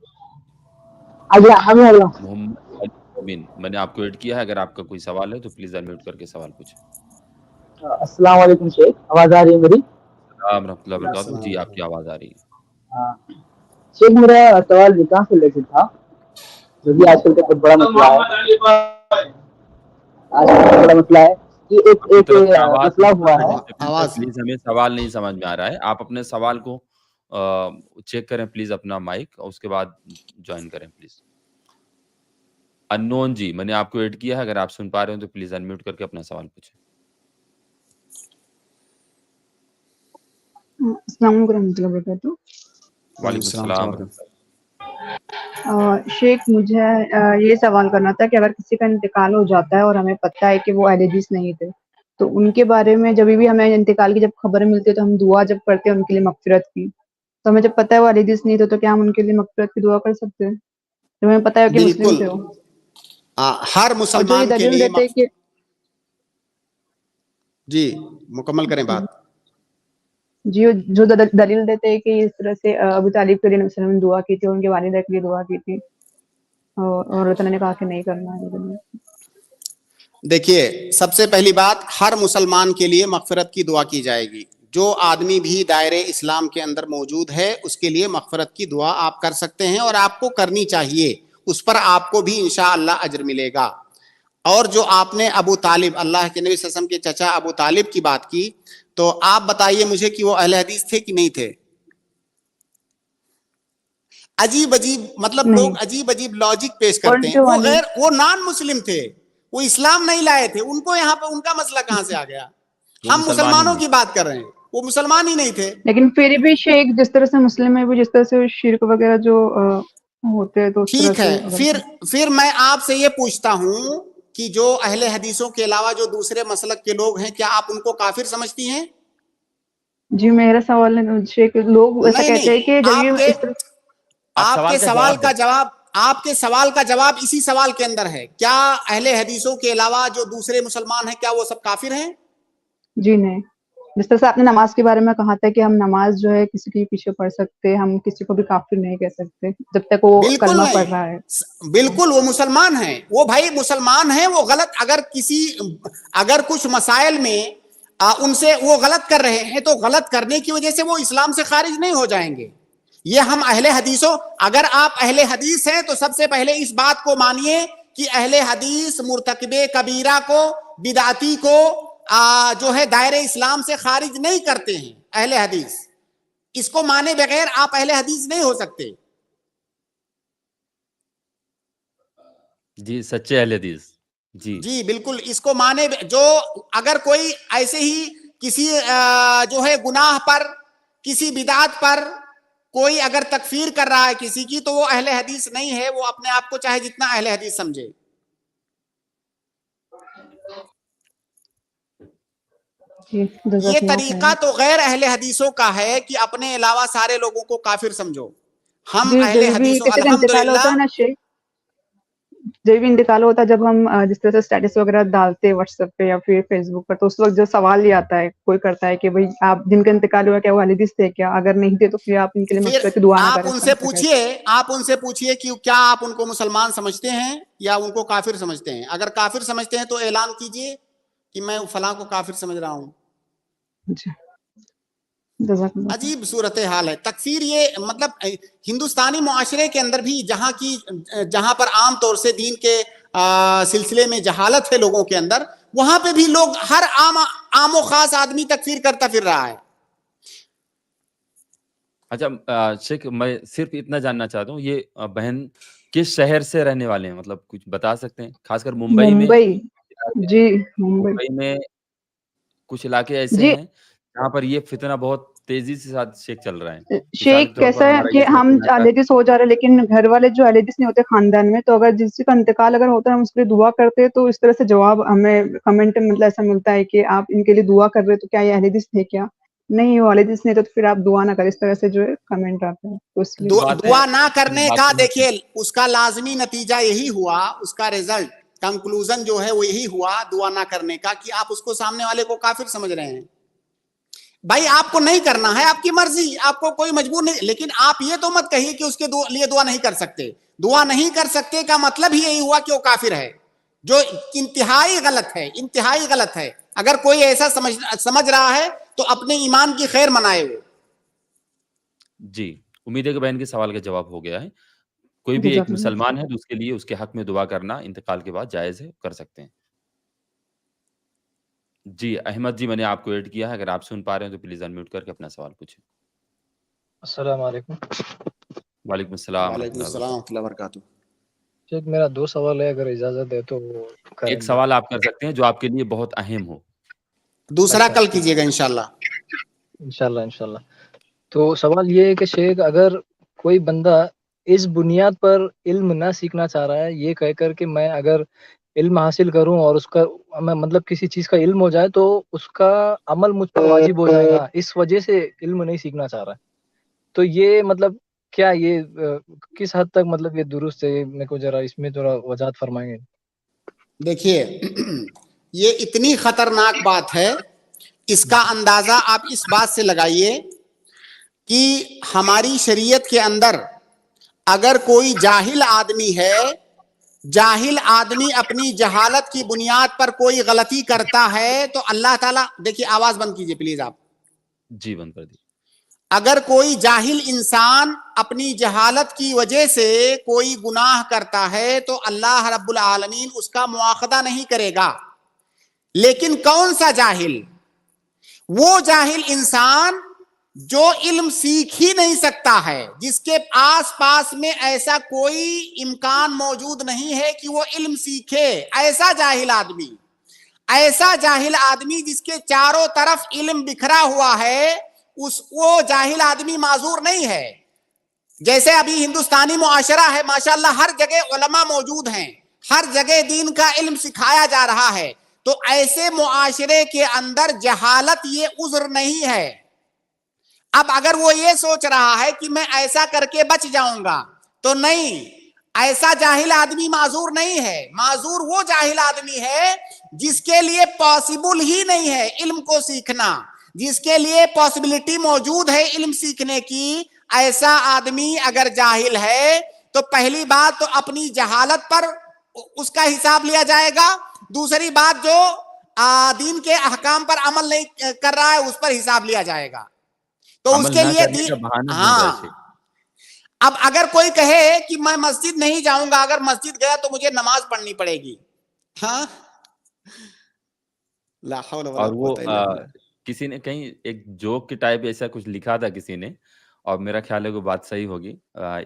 मोहम्मद अली मोमिन मैंने आपको ऐड किया है, अगर आपका कोई सवाल है तो प्लीज अनम्यूट करके सवाल पूछें। अस्सलाम वालेकुम शेख, आवाज आ रही है मेरी? रहमतुल्लाह बरकातहू। जी आपकी आवाज आ रही है। शेख मेरा सवाल निकाह से रिलेटेड था, जो भी आजकल का बहुत बड़ा मसला है। आजकल बड़ा मसला है कि एक मसला हुआ है। प्लीज हमें सवाल नहीं समझ में आ रहा है, आप अपने सवाल को चेक करें प्लीज अपना माइक, और उसके बाद ज्वाइन करें प्लीज। अननोन जी, मैंने आपको ऐड किया है, अगर आप सुन पा रहे हो तो प्लीज अनम्यूट करके अपना सवाल पूछें। अस्सलाम वालेकुम रहमतुल्लाहि व बरकातहू। वालेकुम सलाम। शेख, मुझे ये सवाल करना था कि अगर किसी का इंतकाल हो जाता है और हमें पता है कि वो अहले हदीस नहीं थे, तो उनके बारे में जब भी हमें इंतकाल की जब खबर मिलती है तो हम दुआ जब करते हैं उनके लिए मगफिरत की, तो हमें जब पता है वो अहले हदीस नहीं थे तो क्या हम उनके लिए मगफिरत की दुआ कर सकते हैं जब हमें पता है कि मुस्लिम थे वो? हर और जो ये मुसलमान के दलील लिए देते हैं कि जी मुकम्मल करें बात। जी जो दलील देते हैं कि इस तरह से अबू तालिब के लिए नबी सल्लल्लाहु अलैहि वसल्लम ने दुआ की थी, उनके वालिदा के लिए दुआ की थी और अल्लाह ताला ने कहा कि नहीं करना है। देखिए, सबसे पहली बात, हर मुसलमान के लिए मगफिरत की दुआ की जाएगी। जो आदमी भी दायरे इस्लाम के अंदर मौजूद है उसके लिए मगफिरत की दुआ आप कर सकते हैं और आपको करनी चाहिए, उस पर आपको भी इंशाअल्लाह अजर मिलेगा। और जो आपने अबू तालिब, अल्लाह के नबी सल्लल्लाहु अलैहि वसल्लम के चचा अबू तालिब की बात की, तो आप बताइए मुझे कि वो अहले हदीस थे कि नहीं थे? अजीब अजीब मतलब लोग अजीब अजीब लॉजिक पेश करते हैं। वो नॉन मुस्लिम थे, वो इस्लाम नहीं लाए थे, उनको यहाँ पे उनका मसला कहाँ से आ गया? हम मुसलमानों की बात कर रहे हैं, वो मुसलमान ही नहीं थे। लेकिन फिर भी शेख जिस तरह से मुस्लिम में भी जिस तरह से शिरक वगैरह जो होते हैं तो उस तरह ठीक से है, फिर मैं आपसे ये पूछता हूँ कि जो अहले हदीसों के अलावा जो दूसरे मसलक के लोग हैं, क्या आप उनको काफिर समझती हैं? जी मेरा सवाल है शेख, लोग ऐसा कहते हैं कि जब ये इस तरह आपके सवाल का जवाब इसी सवाल के अंदर है। क्या अहले हदीसों के अलावा जो दूसरे मुसलमान हैं क्या वो सब काफिर हैं? जी नहीं, जिस तरह से आपने नमाज के बारे में कहा था कि हम नमाज जो है किसी के पीछे पढ़ सकते हैं, हम किसी को भी काफिर नहीं कह सकते जब तक वो कलमा पढ़ रहा है। बिल्कुल, वो मुसलमान है, वो भाई मुसलमान है, वो गलत अगर कुछ मसाइल में उनसे वो गलत कर रहे हैं तो गलत करने की वजह से वो इस्लाम से खारिज नहीं हो जाएंगे। ये हम अहले हदीसों, अगर आप अहले हदीस हैं तो सबसे पहले इस बात को मानिए कि अहले हदीस मुर्तकिबे कबीरा को, बिदाती को जो है दायरे इस्लाम से खारिज नहीं करते हैं। अहले हदीस, इसको माने बगैर आप अहले हदीस नहीं हो सकते। जी सच्चे अहले हदीस। जी बिल्कुल, इसको माने जो अगर कोई ऐसे ही किसी जो है गुनाह पर, किसी बिदात पर कोई अगर तकफीर कर रहा है किसी की, तो वो अहले हदीस नहीं है, वो अपने आप को चाहे जितना अहले हदीस समझे। ये तरीका तो गैर अहले हदीसों का है कि अपने अलावा सारे लोगों को काफिर समझो। हम अहले हदीसों अल्हम्दुलिल्लाह जब भी इंतकाल होता है, जब हम जिस तरह से स्टेटस वगैरह डालते हैं व्हाट्सएप पे या फिर फेसबुक पर, तो उस वक्त जो सवाल ये आता है, कोई करता है कि भाई आप जिनका इंतकाल हुआ क्या वो अहले हदीस थे क्या? अगर नहीं थे तो फिर आप उनके लिए मगफिरत की दुआ ना करें। आप उनसे पूछिए कि क्या आप उनको मुसलमान समझते हैं या उनको काफिर समझते हैं। अगर काफिर समझते हैं तो ऐलान कीजिए कि मैं फलां को काफिर समझ रहा हूँ। अजीब सूरत हाल है। तकफीर ये मतलब हिंदुस्तानी मुआशरे के अंदर भी जहां पर आम तौर से दीन के सिलसिले में जहालत है लोगों के अंदर, वहां पे भी लोग हर आमो खास आदमी तकफीर करता फिर रहा है। अच्छा शेख, मैं सिर्फ इतना जानना चाहता हूँ, ये बहन किस शहर से रहने वाले हैं, मतलब कुछ बता सकते हैं? खासकर मुंबई में कुछ इलाके ऐसे हैं जहाँ पर ये फितना बहुत तेजी से साथ शेख चल रहा है। शेख कैसा है कि हम अहले हदीस हो जा रहे हैं, लेकिन घर वाले जो अहले हदीस नहीं होते खानदान में, तो अगर जिसका इंतकाल अगर होता है हम उसके लिए दुआ करते हैं, तो इस तरह से जवाब हमें कमेंट में मतलब ऐसा मिलता है कि आप इनके लिए दुआ कर रहे हो तो क्या ये अहले हदीस थे क्या? नहीं, वो अहले हदीस नहीं तो फिर आप दुआ ना करें, इस तरह से जो है कमेंट आता है। दुआ ना करने का देखिए उसका लाजमी नतीजा यही हुआ, उसका रिजल्ट कंक्लूजन जो है वो यही हुआ दुआ ना करने का, कि आप उसको सामने वाले को काफिर समझ रहे हैं। भाई आपको नहीं करना है, आपकी मर्जी, आपको कोई मजबूर नहीं, लेकिन आप ये तो मत कहिए कि उसके लिए दुआ नहीं कर सकते। दुआ नहीं कर सकते का मतलब ही यही हुआ कि वो काफिर है, जो इंतहाई गलत है, इंतहाई गलत है। अगर कोई ऐसा समझ रहा है तो अपने ईमान की खैर मनाए वो। जी, उम्मीद है कि बहन के सवाल का जवाब हो गया है। कोई भी एक मुसलमान है तो उसके लिए उसके हक में दुआ करना इंतकाल के बाद जायज है, कर सकते हैं। जी अहमद जी, मैंने आपको ऐड किया है, अगर आप सुन पा रहे हैं तो प्लीज अनम्यूट करके अपना सवाल पूछें। अस्सलाम वालेकुम। वालेकुम सलाम वालेकुम सलाम व रहमतुल्लाहि व बरकातहू। शेख मेरा 2 सवाल है, अगर इजाज़त है तो वो एक करेंगे। सवाल आप कर सकते हैं जो आपके लिए बहुत अहम हो। दूसरा अच्छा, कल कीजिएगा इंशाल्लाह। इंशाल्लाह, इंशाल्लाह। तो सवाल ये है कि शेख अगर कोई बंदा इस बुनियाद पर इल्म ना सीखना चाह रहा है, ये कह कर के मैं अगर इल्म हासिल करूँ और उसका मैं मतलब किसी चीज़ का इल्म हो जाए तो उसका अमल मुझ पर वाजिब हो जाएगा, इस वजह से इल्म नहीं सीखना चाह रहा है। तो ये मतलब क्या ये किस हद तक मतलब ये दुरुस्त है? मेरे को ज़रा इसमें थोड़ा वजाहत फरमाएँगे। देखिए ये इतनी खतरनाक बात है, इसका अंदाजा आप इस बात से लगाइए कि हमारी शरीयत के अंदर अगर कोई जाहिल आदमी है, जाहिल आदमी अपनी जहालत की बुनियाद पर कोई गलती करता है तो अल्लाह ताला, देखिए आवाज बंद कीजिए प्लीज आप, जी बंद कर दी। अगर कोई जाहिल इंसान अपनी जहालत की वजह से कोई गुनाह करता है तो अल्लाह रब्बुल आलमीन उसका मुआखदा नहीं करेगा। लेकिन कौन सा जाहिल? वो जाहिल इंसान जो इल्म सीख ही नहीं सकता है, जिसके आसपास में ऐसा कोई इम्कान मौजूद नहीं है कि वो इल्म सीखे, ऐसा जाहिल आदमी, ऐसा जाहिल आदमी जिसके चारों तरफ इल्म बिखरा हुआ है, वो जाहिल आदमी माजूर नहीं है। जैसे अभी हिंदुस्तानी मुआशरा है, माशाल्लाह हर जगह उलमा मौजूद हैं, हर जगह दीन का इल्म सिखाया जा रहा है, तो ऐसे मुआशरे के अंदर जहालत ये उज़्र नहीं है। अब अगर वो ये सोच रहा है कि मैं ऐसा करके बच जाऊंगा, तो नहीं, ऐसा जाहिल आदमी माजूर नहीं है। माजूर वो जाहिल आदमी है जिसके लिए पॉसिबल ही नहीं है इल्म को सीखना, जिसके लिए पॉसिबिलिटी मौजूद है इल्म सीखने की, ऐसा आदमी अगर जाहिल है तो पहली बात तो अपनी जहालत पर उसका हिसाब लिया जाएगा, दूसरी बात जो दीन के अहकाम पर अमल नहीं कर रहा है उस पर हिसाब लिया जाएगा। तो उसके लिए दीन, हाँ, अब अगर कोई कहे कि मैं मस्जिद नहीं जाऊंगा, अगर मस्जिद गया तो मुझे नमाज पढ़नी पड़ेगी, हाँ, ला हौल वला और वो कुव्वता इल्ला बिल्लाह। किसी ने कहीं एक जोक के टाइप ऐसा कुछ लिखा था किसी ने, और मेरा ख्याल है वो बात सही होगी।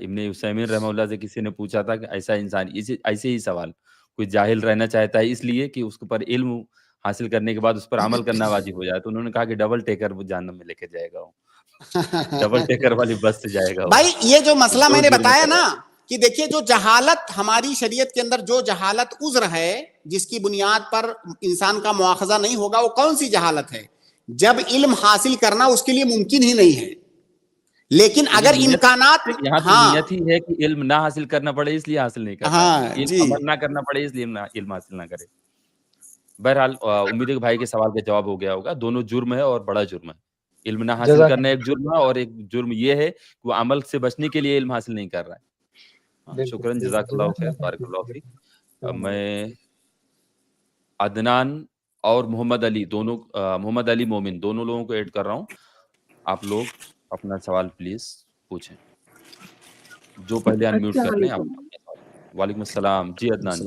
इब्ने उसैमीन रहमतुल्लाह से किसी ने पूछा था कि ऐसा इंसान, ऐसे ही सवाल, कोई जाहिल रहना चाहता है इसलिए कि उसके ऊपर इल्म हासिल करने के बाद उस पर अमल करना वाजिब हो जाए, तो उन्होंने कहा कि डबल टेकर वो जहन्नम में लेके जाएगा वो। डबल टेकर वाली बस से जाएगा वो। भाई ये जो मसला दो मैंने जुर्म बताया कर रहा ना है। कि देखिए जो जहालत हमारी शरीयत के अंदर, जो जहालत उज़्र है जिसकी बुनियाद पर इंसान का मुआखजा नहीं होगा, वो कौन सी जहालत है? जब इल्म हासिल करना उसके लिए मुमकिन ही नहीं है। लेकिन अगर इम्कानात, यहाँ तो हाँ नियत ही है कि इल्म ना हासिल करना पड़े इसलिए हासिल नहीं कर रहा है, हाँ इल्म जी, अमल ना करना पड़े इसलिए इल्म हासिल ना करे। बहरहाल उम्मीद है कि भाई के सवाल का जवाब हो गया होगा। दोनों जुर्म है और बड़ा जुर्म है। इल्म ना हासिल करना एक जुर्म है और एक जुर्म ये है कि वो अमल से बचने के लिए इल्म हासिल नहीं कर रहा है। हाँ, शुक्रन, जज़ाकल्लाहु खैर, बारकल्लाहु फीक। मैं अदनान और मोहम्मद अली दोनों, मोहम्मद अली मोमिन दोनों लोगों को ऐड कर रहा हूँ। आप लोग अपना सवाल प्लीज पूछें। जो पहले अनम्यूट कर लें आप अपना सवाल। वालेकुम अस्सलाम जी, अदनान जी।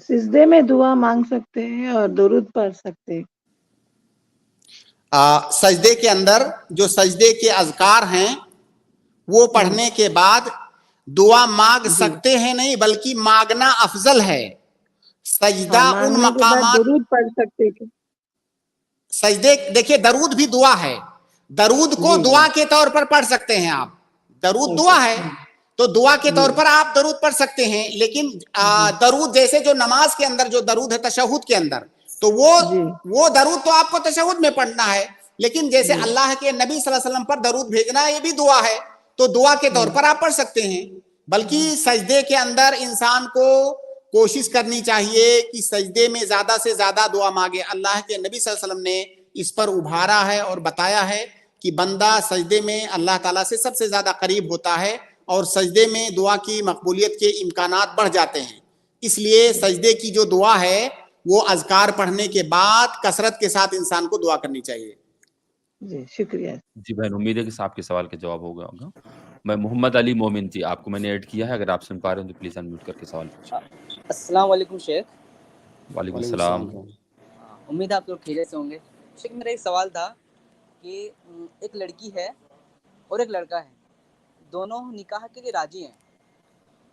सिजदे में दुआ मांग सकते हैं और दुरूद पढ़ सकते हैं। सजदे के अंदर जो सजदे के अज़कार हैं वो पढ़ने के बाद दुआ मांग सकते हैं नहीं, बल्कि मांगना अफजल है। सजदा उन मकामात, दुरूद पढ़ सकते हैं। सजदे, देखिए दरूद भी दुआ है, दरूद को दुआ के तौर पर पढ़ सकते हैं आप, दरूद दुआ है तो दुआ के तौर पर आप दरूद पढ़ सकते हैं। लेकिन दरूद जैसे जो नमाज के अंदर जो दरूद है तशहुद के अंदर, तो वो दरूद तो आपको तशहुद में पढ़ना है। लेकिन जैसे अल्लाह के नबी सल्लल्लाहु अलैहि वसल्लम पर दरूद भेजना ये भी दुआ है, तो दुआ के तौर पर आप पढ़ सकते हैं। बल्कि सजदे के अंदर इंसान को कोशिश करनी चाहिए कि सजदे में ज्यादा से ज्यादा दुआ मांगे। अल्लाह के नबी सल्लल्लाहु अलैहि वसल्लम ने इस पर उभारा है और बताया है कि बंदा सजदे में अल्लाह ताला से सबसे ज्यादा करीब होता है और सजदे में दुआ की मकबूलियत के इम्कानात बढ़ जाते हैं। इसलिए सजदे की जो दुआ है वो अज़कार पढ़ने के बाद कसरत के साथ इंसान को दुआ करनी चाहिए। जी शुक्रिया। जी बहन, उम्मीद है कि आपके सवाल का जवाब हो गया होगा। मैं मोहम्मद अली मोमिन जी, आपको मैंने ऐड किया है, अगर आप सुन पा रहे हो तो प्लीज अनम्यूट करके सवाल पूछिए। अस्सलाम वालेकुम शेख। वालेकुम सलाम। उम्मीद है आप लोग खैरियत से होंगे। शेख मेरा एक सवाल था कि एक लड़की है और एक लड़का है, दोनों निकाह के लिए राजी हैं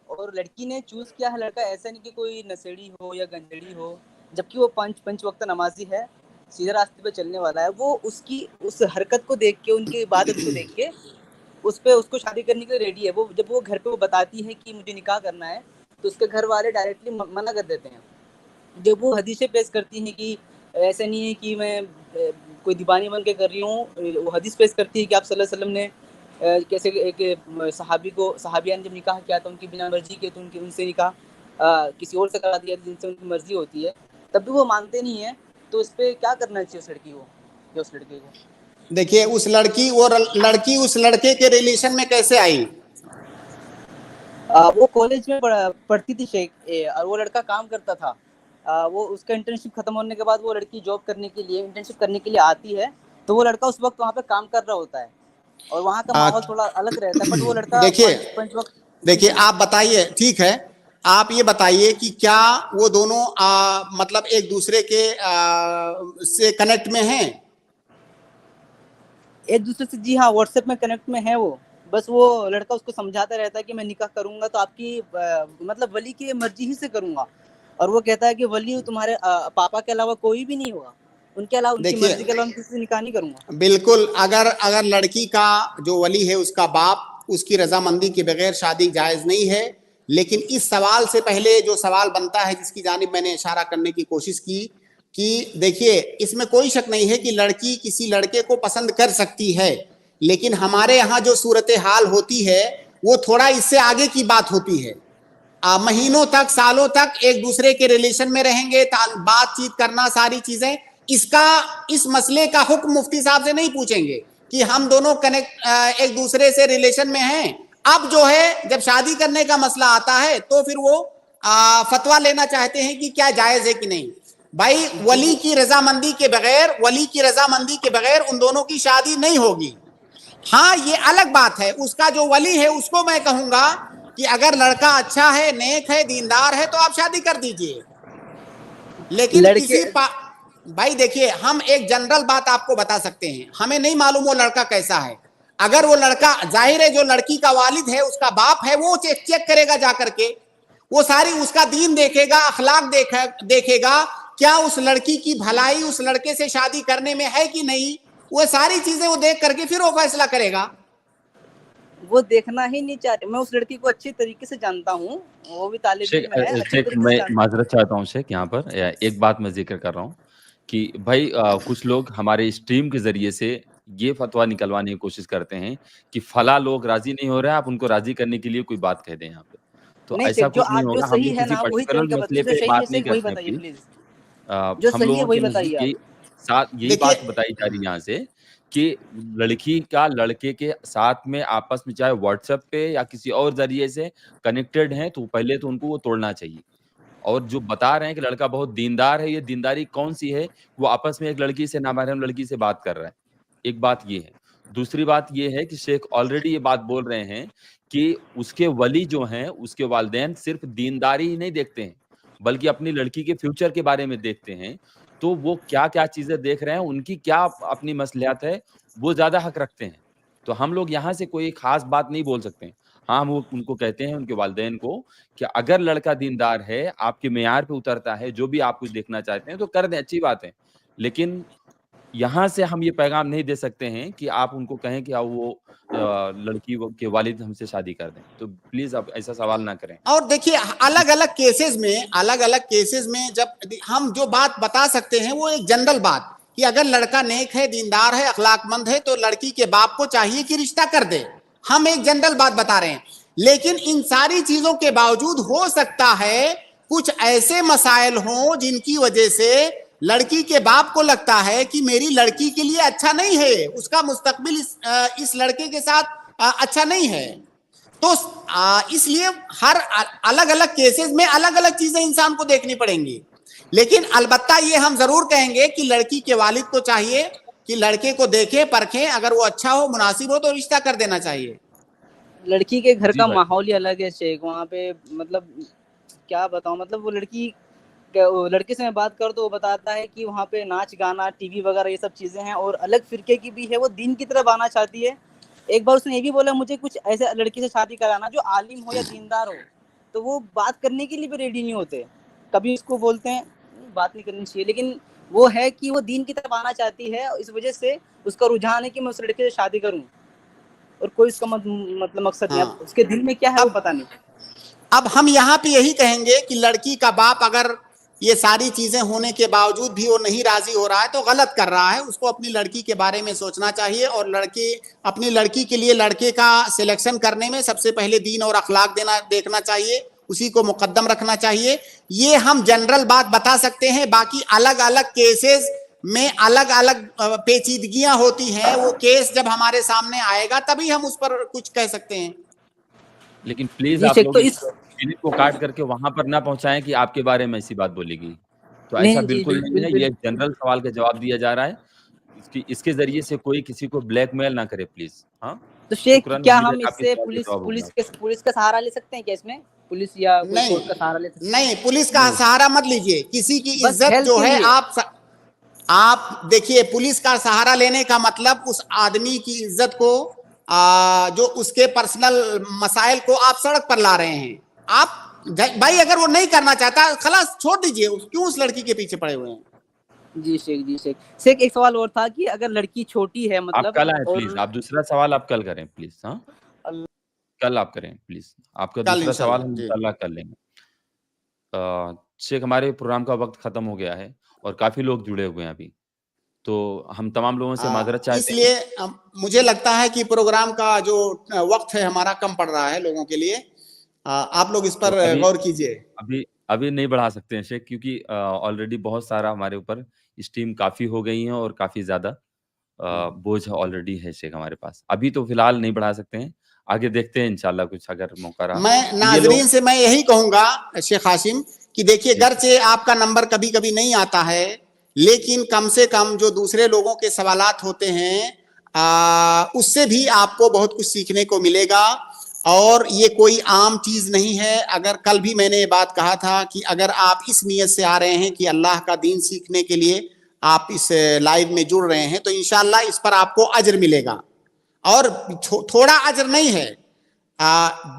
और लड़की ने चूज किया है लड़का, ऐसा नहीं कि कोई नशेड़ी हो या गंजेड़ी हो, जबकि वो पंच वक्त नमाजी है, सीधे रास्ते पे चलने वाला है। वो उसकी उस हरकत को देख के, उनकी इबादत को देख के उस पे उसको शादी करने के लिए रेडी है। वो जब वो घर पे वो बताती है कि मुझे निकाह करना है, तो उसके घर वाले डायरेक्टली मना कर देते हैं। जब वो हदीसें पेश करती हैं कि ऐसा नहीं है कि मैं कोई दीवानी बन के कर रही हूँ, वो हदीस पेश करती है कि आप सल्लल्लाहु अलैहि वसल्लम ने कैसे एक सहाबिया ने जब निकाह किया था उनकी बिना मर्जी के, तो उनसे निकाह किसी और से करा दिया जिनसे उनकी मर्जी होती है, तब भी वो मानते नहीं है। तो इस पे क्या करना चाहिए उस लड़की को या उस लड़के को? देखिए, उस लड़की उस लड़के के रिलेशन में कैसे आई? वो कॉलेज में पढ़ती थी शेख, और वो लड़का काम करता था। वो उसका इंटर्नशिप खत्म होने के बाद वो लड़की जॉब करने के लिए, इंटर्नशिप करने के लिए आती है, तो वो लड़का उस वक्त वहाँ पे काम कर रहा होता है और वहाँ का माहौल थोड़ा अलग रहता है। बट वो लड़का देखिए आप बताइए, ठीक है, आप ये बताइए कि क्या वो दोनों मतलब एक दूसरे के से कनेक्ट में हैं? एक दूसरे से, जी हाँ, व्हाट्सएप में कनेक्ट में है वो। बस वो लड़का उसको समझाता रहता है कि मैं निकाह करूंगा तो आपकी मतलब वली की मर्जी ही से करूंगा, और वो कहता है कि वली तुम्हारे पापा के अलावा कोई भी नहीं होगा, उनके अलावा, उनकी मर्जी के अलावा किसी से निकाह नहीं करूंगा। बिल्कुल, अगर लड़की का जो वली है उसका बाप उसकी रजामंदी के बगैर शादी जायज नहीं है। लेकिन इस सवाल से पहले जो सवाल बनता है, जिसकी जानिब मैंने इशारा करने की कोशिश की, कि देखिए इसमें कोई शक नहीं है कि लड़की किसी लड़के को पसंद कर सकती है, लेकिन हमारे यहाँ जो सूरत हाल होती है वो थोड़ा इससे आगे की बात होती है। महीनों तक, सालों तक एक दूसरे के रिलेशन में रहेंगे, बातचीत करना, सारी चीजें। इस मसले का हुक्म मुफ्ती साहब से नहीं पूछेंगे कि हम दोनों कनेक्ट एक दूसरे से रिलेशन में हैं। अब जो है जब शादी करने का मसला आता है तो फिर वो फतवा लेना चाहते हैं कि क्या जायज है कि नहीं। भाई, वली की रजामंदी के बगैर उन दोनों की शादी नहीं होगी। हाँ, ये अलग बात है, उसका जो वली है उसको मैं कहूंगा कि अगर लड़का अच्छा है, नेक है, दीनदार है, तो आप शादी कर दीजिए। लेकिन भाई देखिए, हम एक जनरल बात आपको बता सकते हैं, हमें नहीं मालूम वो लड़का कैसा है। अगर वो लड़का, जाहिर है जो लड़की का वालिद है, उसका बाप है, वो चेक करेगा जा करके, वो सारी उसका दीन देखेगा, अखलाक देखेगा, क्या उस लड़की की भलाई उस लड़के से शादी करने में है कि नहीं, वो सारी चीजें वो देख करके फिर वो फैसला करेगा। वो देखना ही नहीं चाहते। मैं उस लड़की को अच्छी तरीके से जानता हूँ, वो भी तालिब इल्म है। शेख, मैं माजरत चाहता हूँ शेख, यहाँ पर एक बात मैं जिक्र कर रहा हूँ कि भाई कुछ लोग हमारे स्ट्रीम के जरिए से ये फतवा निकलवाने की कोशिश करते हैं कि फला लोग राजी नहीं हो रहे हैं, आप उनको राजी करने के लिए कोई बात कह दें यहाँ पे, तो ऐसा कुछ नहीं होगा। हम किसी पर्टिकुलर मसले पे बात नहीं करते हैं, हम लोगों के नजदीक साथ यही बात बताई जा रही है यहाँ से कि लड़की का लड़के के साथ में आपस में चाहे व्हाट्सएप पे या किसी और जरिए से कनेक्टेड हैं, तो पहले तो उनको वो तोड़ना चाहिए। और जो बता रहे हैं कि लड़का बहुत दीनदार है, ये दीनदारी कौन सी है? वो आपस में एक लड़की से, नामहरम लड़की से बात कर रहा है, एक बात ये है। दूसरी बात ये है कि शेख ऑलरेडी ये बात बोल रहे हैं कि उसके वली जो हैं, उसके वालिदैन सिर्फ दीनदारी ही नहीं देखते हैं, बल्कि अपनी लड़की के फ्यूचर के बारे में देखते हैं। तो वो क्या-क्या चीजें देख रहे हैं, उनकी क्या अपनी मसलियात है, वो ज्यादा हक रखते हैं। तो हम लोग यहाँ से कोई खास बात नहीं बोल सकते। हाँ, वो उनको कहते हैं, उनके वालिदैन को, कि अगर लड़का दीनदार है, आपके मेयार पे उतरता है, जो भी आप कुछ देखना चाहते हैं तो कर दें, अच्छी बात है। लेकिन यहाँ से हम ये पैगाम नहीं दे सकते हैं कि आप उनको कहें कि वो लड़की के वालिद हमसे शादी कर दें। तो प्लीज आप ऐसा सवाल ना करें। और देखिए, अलग अलग केसेस में जब हम जो बात बता सकते हैं वो एक जनरल बात, कि अगर लड़का नेक है, दीनदार है, अखलाकमंद है, तो लड़की के बाप को चाहिए कि रिश्ता कर दे। हम एक जनरल बात बता रहे हैं। लेकिन इन सारी चीजों के बावजूद हो सकता है कुछ ऐसे मसाइल हों जिनकी वजह से लड़की के बाप को लगता है कि मेरी लड़की के लिए अच्छा नहीं है, उसका मुस्तकबिल इस लड़के के साथ अच्छा नहीं है। तो इसलिए हर अलग अलग केसेस में अलग अलग चीजें इंसान को देखनी पड़ेंगी। लेकिन अलबत्ता ये हम जरूर कहेंगे कि लड़की के वालिद को चाहिए कि लड़के को देखें, परखें, अगर वो अच्छा हो, मुनासिब हो, तो रिश्ता कर देना चाहिए। लड़की के घर का माहौल ही अलग है शेख, वहाँ पे मतलब क्या बताऊं, मतलब वो लड़के से मैं बात करूं तो वो बताता है कि वहाँ पे नाच गाना, टीवी वगैरह ये सब चीजें हैं, और अलग फिरके की भी है, वो दीन की तरफ आना चाहती है, एक बार उसने ये भी बोला मुझे कुछ ऐसे लड़की से शादी कराना जो आलिम हो या दीनदार हो, तो वो बात करने के लिए भी रेडी नहीं होते। कभी उसको बोलते हैं बात नहीं करनी चाहिए, लेकिन वो है कि वो दीन की तरफ आना चाहती है, इस वजह से उसका रुझान है कि मैं उस लड़के से शादी करूं, और कोई उसका मतलब मकसद नहीं। अब उसके दिल में क्या है वो पता नहीं। अब हम यहाँ पे यही कहेंगे कि लड़की का बाप अगर ये सारी चीजें होने के बावजूद भी वो नहीं राजी हो रहा है तो गलत कर रहा है। उसको अपनी लड़की के बारे में सोचना चाहिए, और अपनी लड़की के लिए लड़के का सिलेक्शन करने में सबसे पहले दीन और अखलाक देखना चाहिए, उसी को मुकद्दम रखना चाहिए। ये हम जनरल बात बता सकते हैं, बाकी अलग अलग केसेस में अलग अलग पेचीदगियां होती हैं। वो केस जब हमारे सामने आएगा तभी हम उस पर कुछ कह सकते हैं। लेकिन प्लीज आप लोग मिनट को काट करके वहां पर ना पहुंचाएं कि आपके बारे में ऐसी बात बोलेगी, तो ऐसा बिल्कुल नहीं है। ये जनरल सवाल का जवाब दिया जा रहा है, इसके जरिए से कोई किसी को ब्लैकमेल ना करे प्लीज। हाँ, तो शेख क्या हम इससे पुलिस का सहारा ले सकते हैं क्या? इसमें पुलिस या कोर्ट का सहारा ले सकते हैं? नहीं, पुलिस का सहारा मत लीजिए। किसी की इज्जत जो है आप देखिए, पुलिस का सहारा लेने का मतलब उस आदमी की इज्जत को जो उसके पर्सनल मसाइल को आप सड़क पर ला रहे हैं। आप भाई अगर वो नहीं करना चाहता खलास छोड़ दीजिए, क्यों उस लड़की के पीछे पड़े हुए हैं। जी शेख एक सवाल और था कि अगर लड़की छोटी है, मतलब आप कल आए प्लीज, आप दूसरा सवाल आप कल करें प्लीज। हाँ, कल आप करें प्लीज, आपका दूसरा सवाल हम इंशाल्लाह कर लेंगे। शेख हमारे प्रोग्राम का वक्त खत्म हो गया है और काफी लोग जुड़े हुए हैं अभी, तो हम तमाम लोगों से माजरत चाहते हैं। इसलिए मुझे लगता है कि प्रोग्राम का जो वक्त है हमारा कम पड़ रहा है लोगों के लिए। आप लोग इस पर गौर कीजिए। अभी नहीं बढ़ा सकते हैं शेख, क्योंकि ऑलरेडी बहुत सारा हमारे ऊपर स्टीम काफी हो गई है और काफी ज्यादा बोझ ऑलरेडी है शेख हमारे पास। अभी तो फिलहाल नहीं बढ़ा सकते हैं, आगे देखते हैं इंशाल्लाह कुछ अगर मौका रहा। मैं नाजरीन से मैं यही कहूंगा शेख हाशिम कि देखिए, गर्चे आपका नंबर कभी कभी नहीं आता है, लेकिन कम से कम जो दूसरे लोगों के सवालात होते हैं उससे भी आपको बहुत कुछ सीखने को मिलेगा, और ये कोई आम चीज नहीं है। अगर कल भी मैंने ये बात कहा था कि अगर आप इस नियत से आ रहे हैं कि अल्लाह का दीन सीखने के लिए आप इस लाइव में जुड़ रहे हैं, तो इंशाल्लाह इस पर आपको अजर मिलेगा। और थोड़ा अजर नहीं है,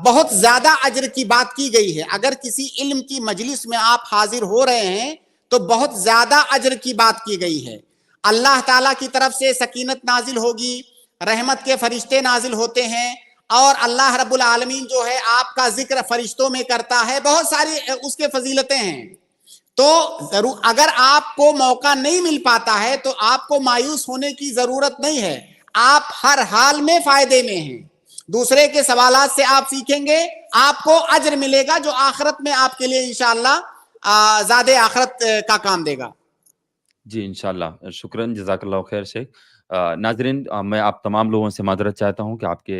बहुत ज्यादा अजर की बात की गई है। अगर किसी इल्म की मजलिस में आप हाजिर हो रहे हैं तो बहुत ज्यादा अजर की बात की गई है। अल्लाह ताला की तरफ से सकीनत नाजिल होगी, रहमत के फरिश्ते नाजिल होते हैं, और अल्लाह रब्बुल आलमीन जो है आपका जिक्र फरिश्तों में करता है, बहुत सारी उसके फजीलतें हैं। तो जरूर अगर आपको मौका नहीं मिल पाता है तो आपको मायूस होने की जरूरत नहीं है, आप हर हाल में फायदे में हैं। दूसरे के सवालात से आप सीखेंगे, आपको अजर मिलेगा जो आखिरत में आपके लिए इंशाअल्लाह ज़्यादा आखिरत का काम देगा। जी इंशाल्लाह, शुक्रन, जज़ाकल्लाह खैर शेख। नाज़रीन, मैं आप तमाम लोगों से माजरत चाहता हूं कि आपके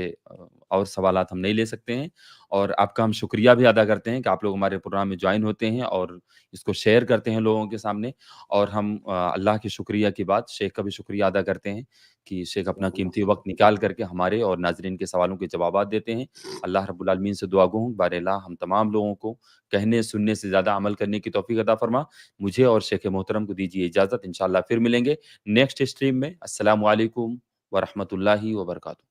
और सवालात हम नहीं ले सकते हैं, और आपका हम शुक्रिया भी अदा करते हैं कि आप लोग हमारे प्रोग्राम में ज्वाइन होते हैं और इसको शेयर करते हैं लोगों के सामने। और हम अल्लाह के शुक्रिया की बात शेख का भी शुक्रिया अदा करते हैं कि शेख अपना कीमती वक्त निकाल करके हमारे और नाजरीन के सवालों के जवाब देते हैं। अल्लाह रब्बुल आलमीन से दुआ गो हूँ बारेला हम तमाम लोगों को कहने सुनने से ज़्यादा अमल करने की तौफीक अता फरमा। मुझे और शेख मोहतरम को दीजिए इजाज़त, इंशाअल्लाह फिर मिलेंगे नेक्स्ट स्ट्रीम में। अस्सलामु अलैकुम व रहमतुल्लाहि व बरकातुहू।